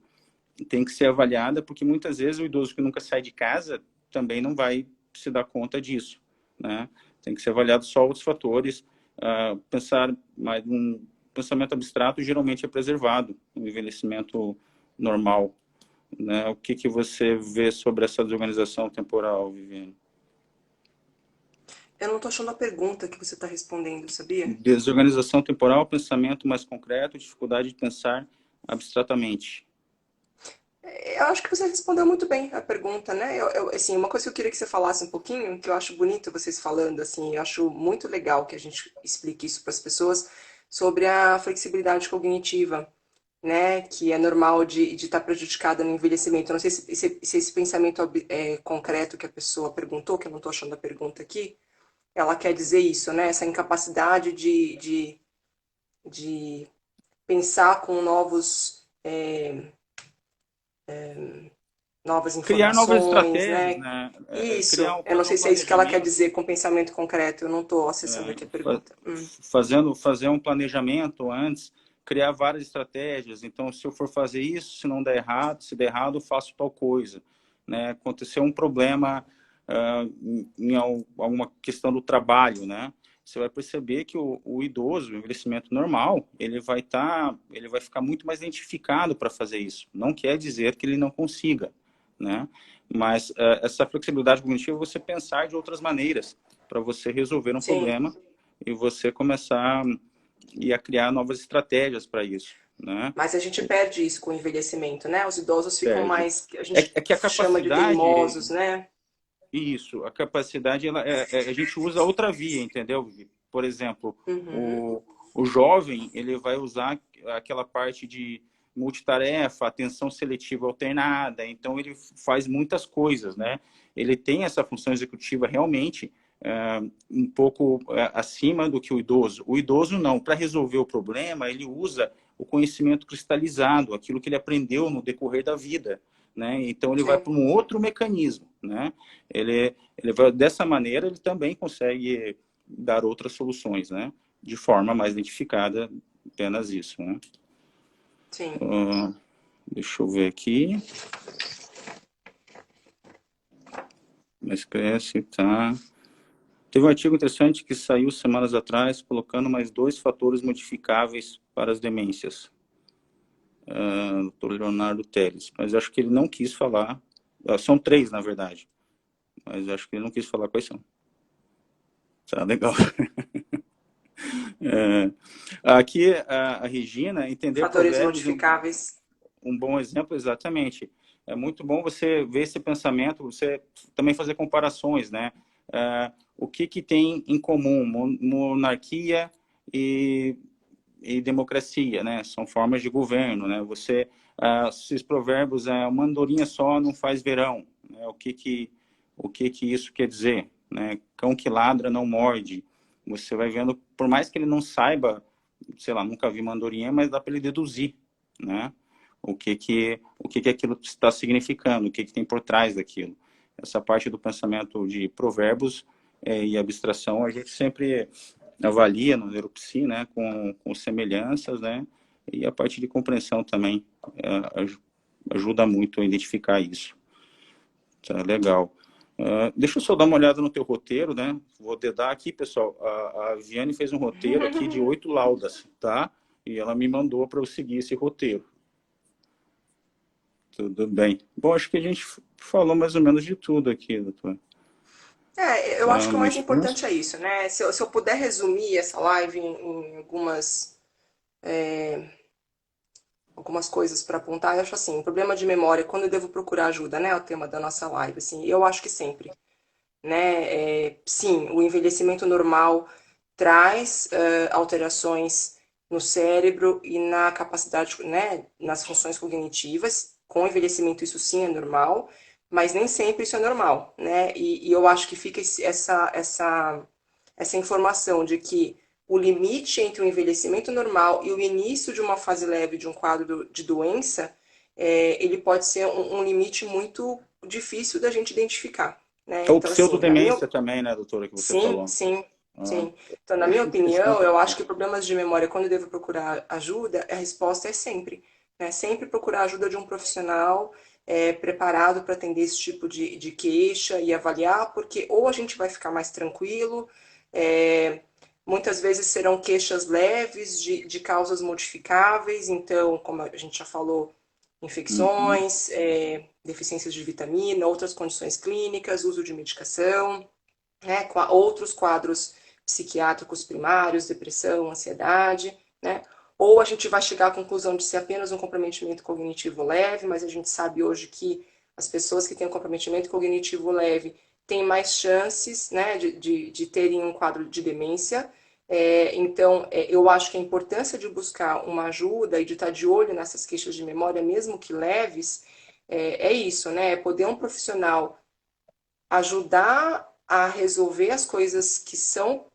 tem que ser avaliada, porque muitas vezes o idoso que nunca sai de casa também não vai se dar conta disso, né? Tem que ser avaliado só outros fatores. Pensar mais um pensamento abstrato geralmente é preservado no envelhecimento normal, né? O que você vê sobre essa desorganização temporal, Viviane? Eu não estou achando a pergunta que você está respondendo, sabia? Desorganização temporal, pensamento mais concreto, dificuldade de pensar abstratamente. Eu acho que você respondeu muito bem a pergunta, né? Assim, uma coisa que eu queria que você falasse um pouquinho, que eu acho bonito vocês falando, assim, eu acho muito legal que a gente explique isso para as pessoas, sobre a flexibilidade cognitiva, né? Que é normal de estar prejudicada no envelhecimento. Eu não sei se esse pensamento concreto que a pessoa perguntou, que eu não estou achando a pergunta aqui, ela quer dizer isso, né? Essa incapacidade de pensar com novas Criar novas informações, estratégias, né? né? Isso, eu não Fazer sei um se é isso que ela quer planejamento, dizer com pensamento concreto, eu não estou acessando aqui a fa- pergunta. fazer um planejamento antes, criar várias estratégias. Então, se eu for fazer isso, se não der errado, se der errado, eu faço tal coisa, né? Aconteceu um problema em alguma questão do trabalho, né? Você vai perceber que o idoso, o envelhecimento normal, ele vai ficar muito mais identificado para fazer isso. Não quer dizer que ele não consiga, né? Mas essa flexibilidade cognitiva é você pensar de outras maneiras para você resolver um Sim, problema e você começar a criar novas estratégias para isso, né? mas a gente perde isso com o envelhecimento, né? Os idosos ficam Perde. mais, a gente É que a chama de capacidade, teimosos, né? isso, a capacidade, a gente usa outra via, entendeu, Vivi? Por exemplo, Uhum, o jovem, ele vai usar aquela parte de multitarefa, atenção seletiva alternada, então ele faz muitas coisas, né? Ele tem essa função executiva realmente um pouco acima do que o idoso. O idoso não, para resolver o problema, ele usa o conhecimento cristalizado, aquilo que ele aprendeu no decorrer da vida, né? Então ele vai sim, para um outro mecanismo, né? Ele vai, dessa maneira ele também consegue dar outras soluções, né? De forma mais identificada, apenas isso, né? sim. Deixa eu ver aqui. Mas cresce, tá? Teve um artigo interessante que saiu semanas atrás, colocando mais 2 fatores modificáveis para as demências. Dr. Leonardo Teles. Mas acho que ele não quis falar. São 3, na verdade. Mas acho que ele não quis falar quais são. Tá legal. Aqui, a Regina, entender Fatores provérbios, modificáveis. um bom exemplo, exatamente. É muito bom você ver esse pensamento, você também fazer comparações, né? O que tem em comum monarquia e democracia, né? São formas de governo, né? Esses provérbios, uma andorinha só não faz verão, né? O que isso quer dizer, né? Cão que ladra não morde. Você vai vendo, por mais que ele não saiba, sei lá, nunca vi uma andorinha, mas dá para ele deduzir, né? O que aquilo está significando, o que tem por trás daquilo. Essa parte do pensamento de provérbios e abstração, a gente sempre avalia no Neuropsi, né, com semelhanças, né, e a parte de compreensão também ajuda muito a identificar isso. Tá legal. Deixa eu só dar uma olhada no teu roteiro, né? Vou dedar aqui, pessoal. A Viviane fez um roteiro aqui de 8 laudas, tá? E ela me mandou para eu seguir esse roteiro. Tudo bem. Bom, acho que a gente falou mais ou menos de tudo aqui, doutor. Eu acho que o mais Realmente, importante é isso, né? Se eu puder resumir essa live em algumas coisas para apontar, eu acho assim, problema de memória, quando eu devo procurar ajuda, né? É o tema da nossa live, assim, eu acho que sempre, né? Sim, o envelhecimento normal traz alterações no cérebro e na capacidade, né, nas funções cognitivas. Com o envelhecimento isso sim é normal, mas nem sempre isso é normal, né? E eu acho que fica essa informação de que o limite entre o envelhecimento normal e o início de uma fase leve de um quadro de doença, ele pode ser um limite muito difícil da gente identificar, né? ou Então, assim, na minha pseudodemência também, né, doutora, que você sim, falou. sim, Ah, sim. Então, na minha acho opinião, interessante. eu acho que problemas de memória, quando eu devo procurar ajuda, a resposta é sempre, né? Sempre procurar ajuda de um profissional preparado para atender esse tipo de queixa e avaliar, porque ou a gente vai ficar mais tranquilo, é, muitas vezes serão queixas leves de causas modificáveis, então, como a gente já falou, Uhum. infecções, deficiências de vitamina, outras condições clínicas, uso de medicação, né, outros quadros psiquiátricos primários, depressão, ansiedade, né? Ou a gente vai chegar à conclusão de ser apenas um comprometimento cognitivo leve, mas a gente sabe hoje que as pessoas que têm um comprometimento cognitivo leve têm mais chances, né, de terem um quadro de demência. Então, eu acho que a importância de buscar uma ajuda e de estar de olho nessas queixas de memória, mesmo que leves, é isso, né? É poder um profissional ajudar a resolver as coisas que são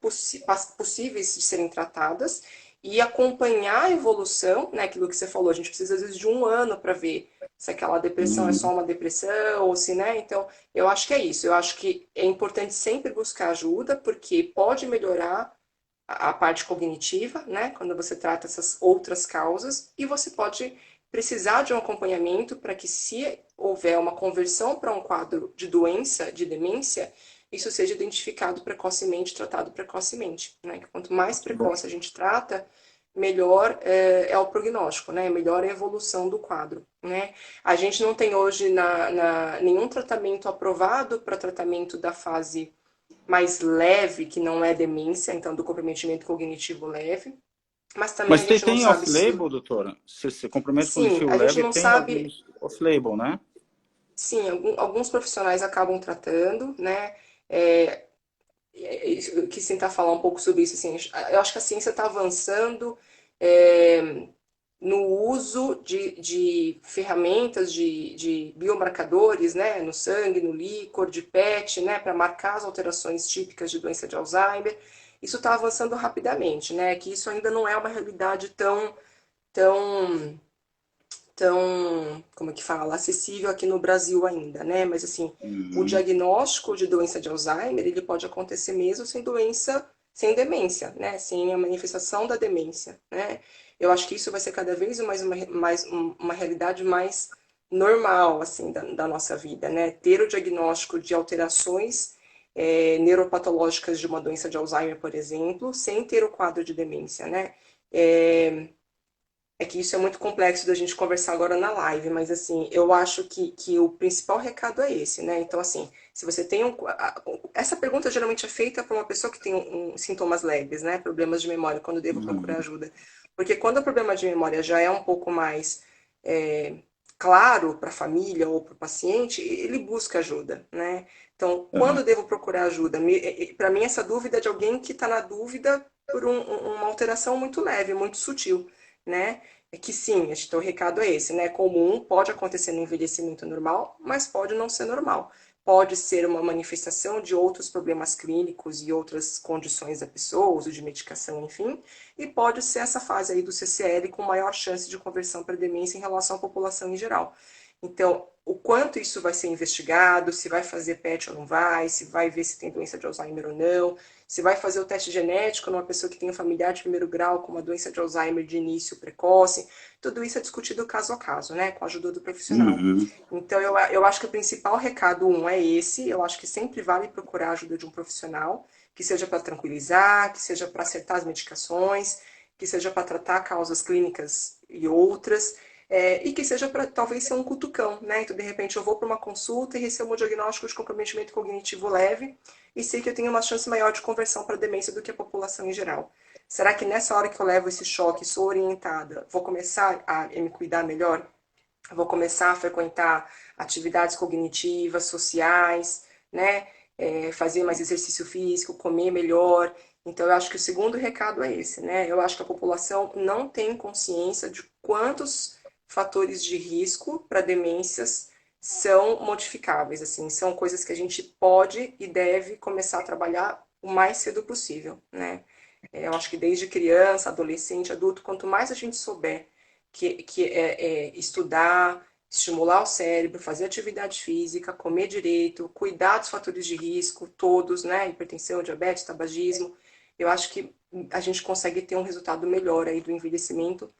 possíveis de serem tratadas e acompanhar a evolução, né? Aquilo que você falou, a gente precisa às vezes de um ano para ver se aquela depressão é só Uhum. uma depressão ou se, né? Então, eu acho que é isso. Eu acho que é importante sempre buscar ajuda, porque pode melhorar a parte cognitiva, né? Quando você trata essas outras causas, e você pode precisar de um acompanhamento para que, se houver uma conversão para um quadro de doença, de demência, isso seja identificado precocemente, tratado precocemente, né? Quanto mais Bom, precoce a gente trata, melhor é o prognóstico, né? Melhor é a evolução do quadro, né? A gente não tem hoje nenhum tratamento aprovado para tratamento da fase mais leve, que não é demência, então do comprometimento cognitivo leve, mas também a mas gente não tem sabe se. off-label, doutora? Se comprometimento Sim, cognitivo a gente leve não tem sabe. alguns off-label, né? Sim, alguns profissionais acabam tratando, né? É, eu quis tentar falar um pouco sobre isso. Assim, eu acho que a ciência está avançando é, no uso de ferramentas, de biomarcadores, né? No sangue, no líquor, de PET, né? Para marcar as alterações típicas de doença de Alzheimer. Isso está avançando rapidamente, né? Que isso ainda não é uma realidade tão como é que fala, acessível aqui no Brasil ainda, né? Mas assim, o Uhum. diagnóstico de doença de Alzheimer, ele pode acontecer mesmo sem doença, sem demência, né? Sem a manifestação da demência, né? Eu acho que isso vai ser cada vez uma realidade mais normal, assim, da nossa vida, né? Ter o diagnóstico de alterações neuropatológicas de uma doença de Alzheimer, por exemplo, sem ter o quadro de demência, né? É, é que isso é muito complexo da gente conversar agora na live, mas assim, eu acho que o principal recado é esse, né? Então, assim, se você tem essa pergunta geralmente é feita para uma pessoa que tem sintomas leves, né? Problemas de memória, quando devo procurar Uhum. ajuda. Porque quando o problema de memória já é um pouco mais é, claro para a família ou para o paciente, ele busca ajuda, né? Então, quando eu Uhum. devo procurar ajuda? Para mim, essa dúvida é de alguém que está na dúvida por uma alteração muito leve, muito sutil, né? É que sim, acho que o recado é esse, né? Comum, pode acontecer no envelhecimento normal, mas pode não ser normal. Pode ser uma manifestação de outros problemas clínicos e outras condições da pessoa, uso de medicação, enfim, e pode ser essa fase aí do CCL com maior chance de conversão para demência em relação à população em geral. Então, o quanto isso vai ser investigado, se vai fazer PET ou não vai, se vai ver se tem doença de Alzheimer ou não, se vai fazer o teste genético numa pessoa que tem um familiar de primeiro grau com uma doença de Alzheimer de início precoce, tudo isso é discutido caso a caso, né, com a ajuda do profissional. Uhum. Então, eu acho que o principal recado, é esse, eu acho que sempre vale procurar a ajuda de um profissional, que seja para tranquilizar, que seja para acertar as medicações, que seja para tratar causas clínicas e outras, E que seja para talvez ser um cutucão, né? Então, de repente, eu vou para uma consulta e recebo um diagnóstico de comprometimento cognitivo leve e sei que eu tenho uma chance maior de conversão para demência do que a população em geral. Será que nessa hora que eu levo esse choque, sou orientada, vou começar a me cuidar melhor? Vou começar a frequentar atividades cognitivas, sociais, né? Fazer mais exercício físico, comer melhor. Então, eu acho que o segundo recado é esse, né? Eu acho que a população não tem consciência de quantos fatores de risco para demências são modificáveis, assim, são coisas que a gente pode e deve começar a trabalhar o mais cedo possível, né? Eu acho que desde criança, adolescente, adulto, quanto mais a gente souber que estudar, estimular o cérebro, fazer atividade física, comer direito, cuidar dos fatores de risco, todos, né? Hipertensão, diabetes, tabagismo. Eu acho que a gente consegue ter um resultado melhor aí do envelhecimento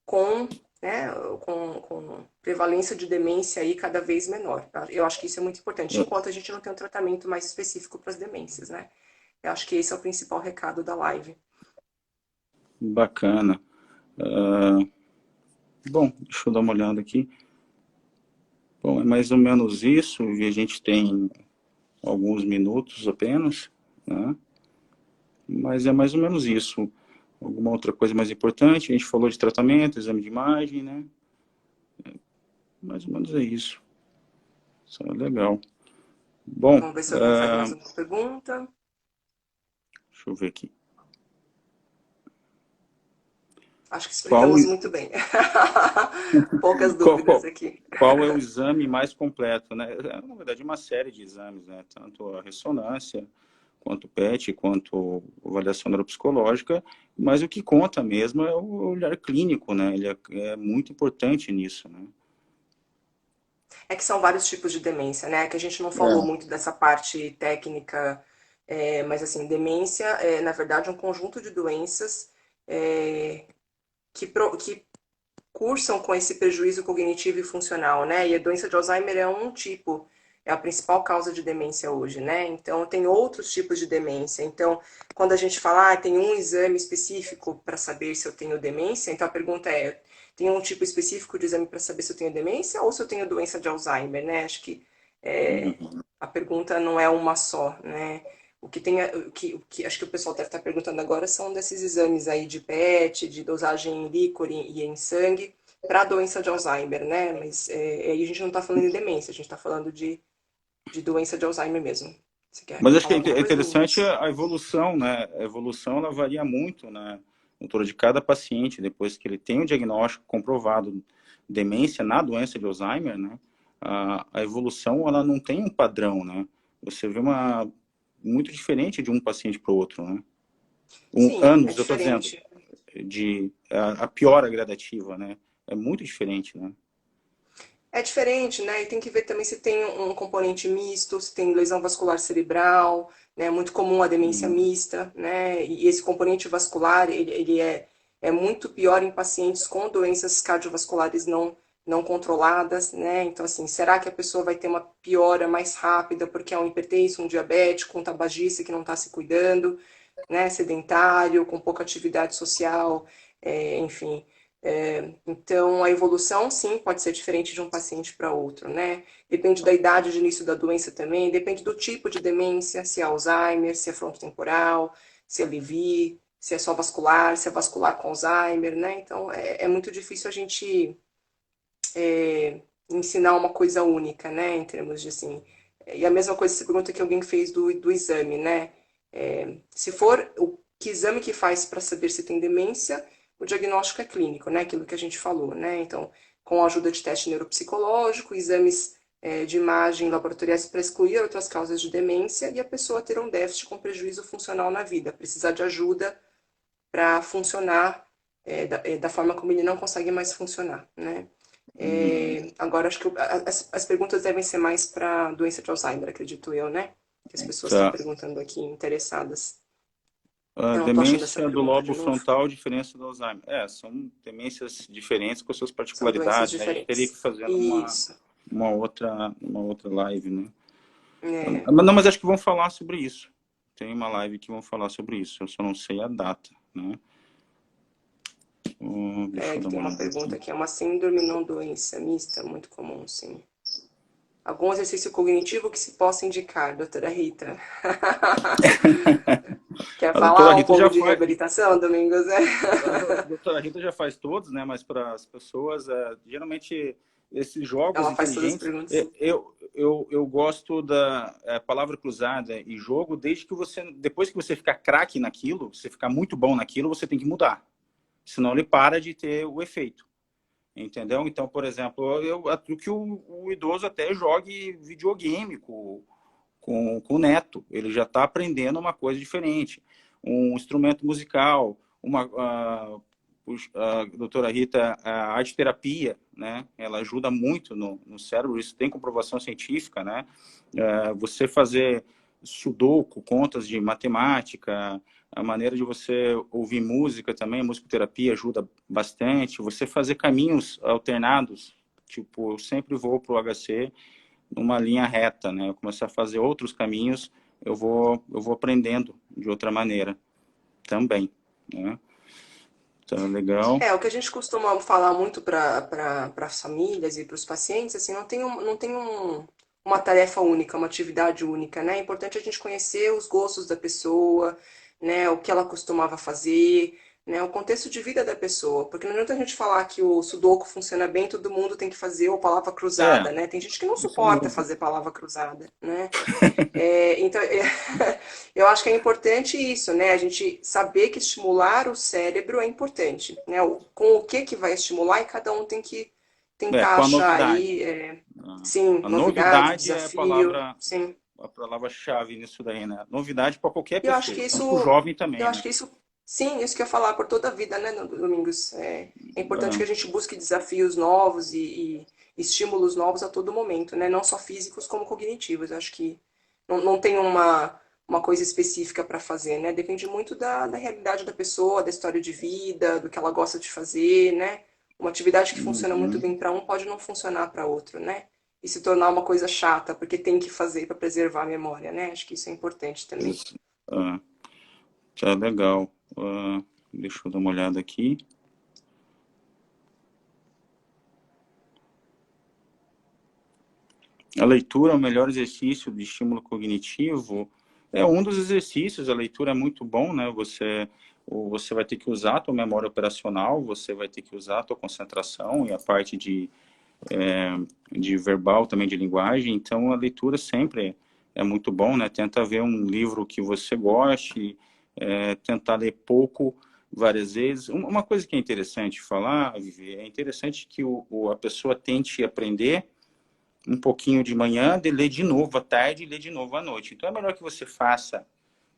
com, né, com prevalência de demência aí cada vez menor. Eu acho que isso é muito importante, enquanto a gente não tem um tratamento mais específico para as demências, né? Eu acho que esse é o principal recado da live. Bacana. Bom, deixa eu dar uma olhada aqui. Bom, é mais ou menos isso, e a gente tem alguns minutos apenas, né? Mas é mais ou menos isso. Alguma outra coisa mais importante? A gente falou de tratamento, exame de imagem, né? Mais ou menos é isso. Isso é legal. Bom, Vamos ver se alguém faz mais uma pergunta. deixa eu ver aqui. Acho que Qual, explicamos muito bem. Poucas qual, dúvidas qual, aqui. qual é o exame mais completo, né? Na verdade, uma série de exames, né? Tanto a ressonância, quanto o PET, quanto a avaliação neuropsicológica, mas o que conta mesmo é o olhar clínico, né? Ele é muito importante nisso, né? É que são vários tipos de demência, né? Que a gente não falou É. muito dessa parte técnica, mas assim, demência é, na verdade, um conjunto de doenças é, que cursam com esse prejuízo cognitivo e funcional, né? E a doença de Alzheimer é um tipo, é a principal causa de demência hoje, né? Então, tem outros tipos de demência. Então, quando a gente fala, tem um exame específico para saber se eu tenho demência, então a pergunta é, tem um tipo específico de exame para saber se eu tenho demência ou se eu tenho doença de Alzheimer, né? Acho que a pergunta não é uma só, né? O que acho que o pessoal deve estar perguntando agora são desses exames aí de PET, de dosagem em líquor e em sangue, para a doença de Alzheimer, né? Mas aí a gente não está falando de demência, a gente está falando de doença de Alzheimer mesmo. Você quer Mas acho que falar alguma é coisa, interessante Vinícius? a evolução, né? A evolução, ela varia muito, né? No todo de cada paciente, depois que ele tem o diagnóstico comprovado demência na doença de Alzheimer, né? A evolução, ela não tem um padrão, né? Você vê uma muito diferente de um paciente para o outro, né? Sim, é Anos, eu estou dizendo, diferente. de a piora gradativa, né? É muito diferente, né? É diferente, né? E tem que ver também se tem um componente misto, se tem lesão vascular cerebral, né? É muito comum a demência Hum, mista, né? E esse componente vascular, ele é muito pior em pacientes com doenças cardiovasculares não controladas, né? Então, assim, será que a pessoa vai ter uma piora mais rápida porque é um hipertenso, um diabético, um tabagista que não está se cuidando, né? Sedentário, com pouca atividade social, enfim. Então, a evolução, sim, pode ser diferente de um paciente para outro, né? Depende da idade de início da doença também, depende do tipo de demência, se é Alzheimer, se é frontotemporal, se é Lewy, se é só vascular, se é vascular com Alzheimer, né? Então, é muito difícil a gente ensinar uma coisa única, né? Em termos de, assim... E a mesma coisa, essa pergunta que alguém fez do exame, né? Se for o que exame que faz para saber se tem demência, o diagnóstico é clínico, né? Aquilo que a gente falou, né? Então, com a ajuda de teste neuropsicológico, exames de imagem laboratoriais para excluir outras causas de demência e a pessoa ter um déficit com prejuízo funcional na vida, precisar de ajuda para funcionar da forma como ele não consegue mais funcionar, né? Agora, acho que as perguntas devem ser mais para doença de Alzheimer, acredito eu, né? Que as pessoas estão tá. perguntando aqui, interessadas. A Eu não estou achando essa demência do pergunta lobo de novo. frontal, diferença do Alzheimer. São demências diferentes com suas São doenças particularidades, né? A gente teria que diferentes. fazer Isso. uma outra live, né? É. Mas não, mas acho que vão falar sobre isso. Tem uma live que vão falar sobre isso. Eu só não sei a data, né? Deixa eu Que dar tem uma uma olhada pergunta aqui. aqui. É uma síndrome não doença mista, muito comum, sim. Algum exercício cognitivo que se possa indicar, doutora Rita? Quer A doutora falar um Rita pouco já de faz, reabilitação, Domingos? a doutora Rita já faz todos, né? Mas para as pessoas, geralmente esses jogos Ela faz todas as inteligentes, perguntas. eu gosto da palavra cruzada e jogo, desde que você, depois que você ficar craque naquilo, você ficar muito bom naquilo, você tem que mudar. Senão ele para de ter o efeito. Entendeu? Então, por exemplo, que o idoso até jogue videogame com o neto. Ele já está aprendendo uma coisa diferente. Um instrumento musical, a doutora Rita, a arte terapia, né? Ela ajuda muito no cérebro, isso tem comprovação científica, né? Você fazer sudoku, contas de matemática, a maneira de você ouvir música também, a musicoterapia ajuda bastante. Você fazer caminhos alternados, tipo, eu sempre vou para o HC numa linha reta, né? Eu começar a fazer outros caminhos, eu vou aprendendo de outra maneira também, né? Então, legal. O que a gente costuma falar muito para as famílias e para os pacientes, assim, não tem uma tarefa única, uma atividade única, né? É importante a gente conhecer os gostos da pessoa, né? O que ela costumava fazer, né? O contexto de vida da pessoa. Porque não adianta a gente falar que o sudoku funciona bem, todo mundo tem que fazer, ou palavra É, cruzada, né? Tem gente que não isso não. suporta fazer palavra cruzada, né? Então, eu acho que é importante isso, né? A gente saber que estimular o cérebro é importante, né? Com o que vai estimular e cada um tem que tentar Com a achar novidade. aí, sim, A novidade, novidade é desafio, sim. a palavra-chave nisso daí, né? Novidade para qualquer E eu acho que pessoa, tanto para o isso, jovem também, né? sim, isso que eu ia falar por toda a vida, né, Domingos? É importante que Ah, a gente busque desafios novos e estímulos novos a todo momento, né? Não só físicos como cognitivos. Eu acho que não tem uma coisa específica para fazer, né? Depende muito da realidade da pessoa, da história de vida, do que ela gosta de fazer, né? Uma atividade que funciona muito uhum. bem para um pode não funcionar para outro, né? E se tornar uma coisa chata, porque tem que fazer para preservar a memória, né? Acho que isso é importante também. Isso. Ah, tá legal. Deixa eu dar uma olhada aqui. A leitura é o melhor exercício de estímulo cognitivo. É um dos exercícios, a leitura é muito bom, né? Você vai ter que usar a tua memória operacional, você vai ter que usar a tua concentração e a parte de verbal também, de linguagem. Então, a leitura sempre é muito bom, né? Tenta ver um livro que você goste, tentar ler pouco, várias vezes. Uma coisa que é interessante falar, Vivi, é interessante que a pessoa tente aprender um pouquinho de manhã, de ler de novo à tarde e ler de novo à noite. Então é melhor que você faça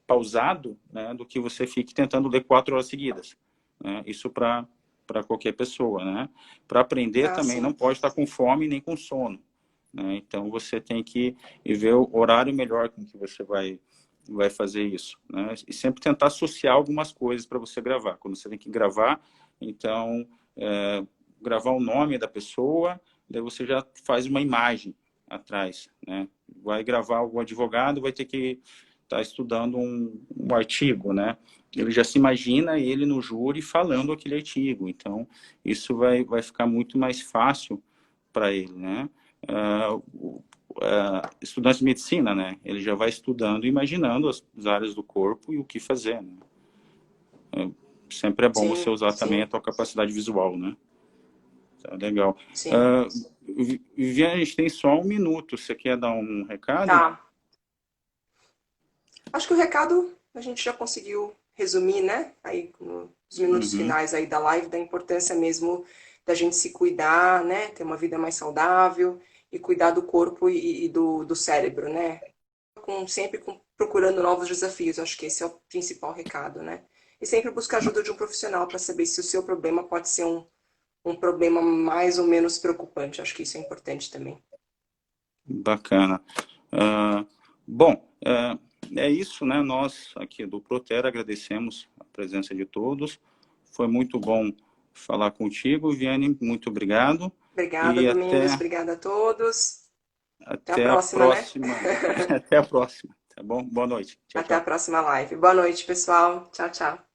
pausado, né, do que você fique tentando ler 4 horas seguidas. Né? Isso para qualquer pessoa, né? Para aprender Ah, também não sim. pode estar com fome nem com sono. Né? Então você tem que ver o horário melhor com que você vai fazer isso. Né? E sempre tentar associar algumas coisas para você gravar. Quando você tem que gravar, então, gravar o nome da pessoa, daí você já faz uma imagem atrás. Né? Vai gravar o advogado, vai ter que estar estudando um artigo, né? Ele já se imagina ele no júri falando aquele artigo. Então, isso vai ficar muito mais fácil para ele, né? Estudante de medicina, né? Ele já vai estudando, imaginando as áreas do corpo e o que fazer, né? Sempre é bom você Sim, usar também a sim, tua capacidade visual, né? Tá legal. sim. Viviane, a gente tem só 1 minuto. Você quer dar um recado? Tá. Acho que o recado a gente já conseguiu resumir, né? Aí nos minutos Uhum. finais aí da live, da importância mesmo da gente se cuidar, né? Ter uma vida mais saudável e cuidar do corpo e do cérebro, né? Procurando novos desafios. Acho que esse é o principal recado, né? E sempre buscar ajuda de um profissional para saber se o seu problema pode ser um problema mais ou menos preocupante. Acho que isso é importante também. Bacana. Ah, bom, é isso, né? Nós aqui do Protera agradecemos a presença de todos. Foi muito bom falar contigo, Viane. Muito obrigado. Obrigada, E Domingos. até, Obrigada a todos. Até a até a próxima, né? próxima. Até a próxima, tá bom? Boa noite. Tchau, Até a tchau. próxima live. Boa noite, pessoal. Tchau, tchau.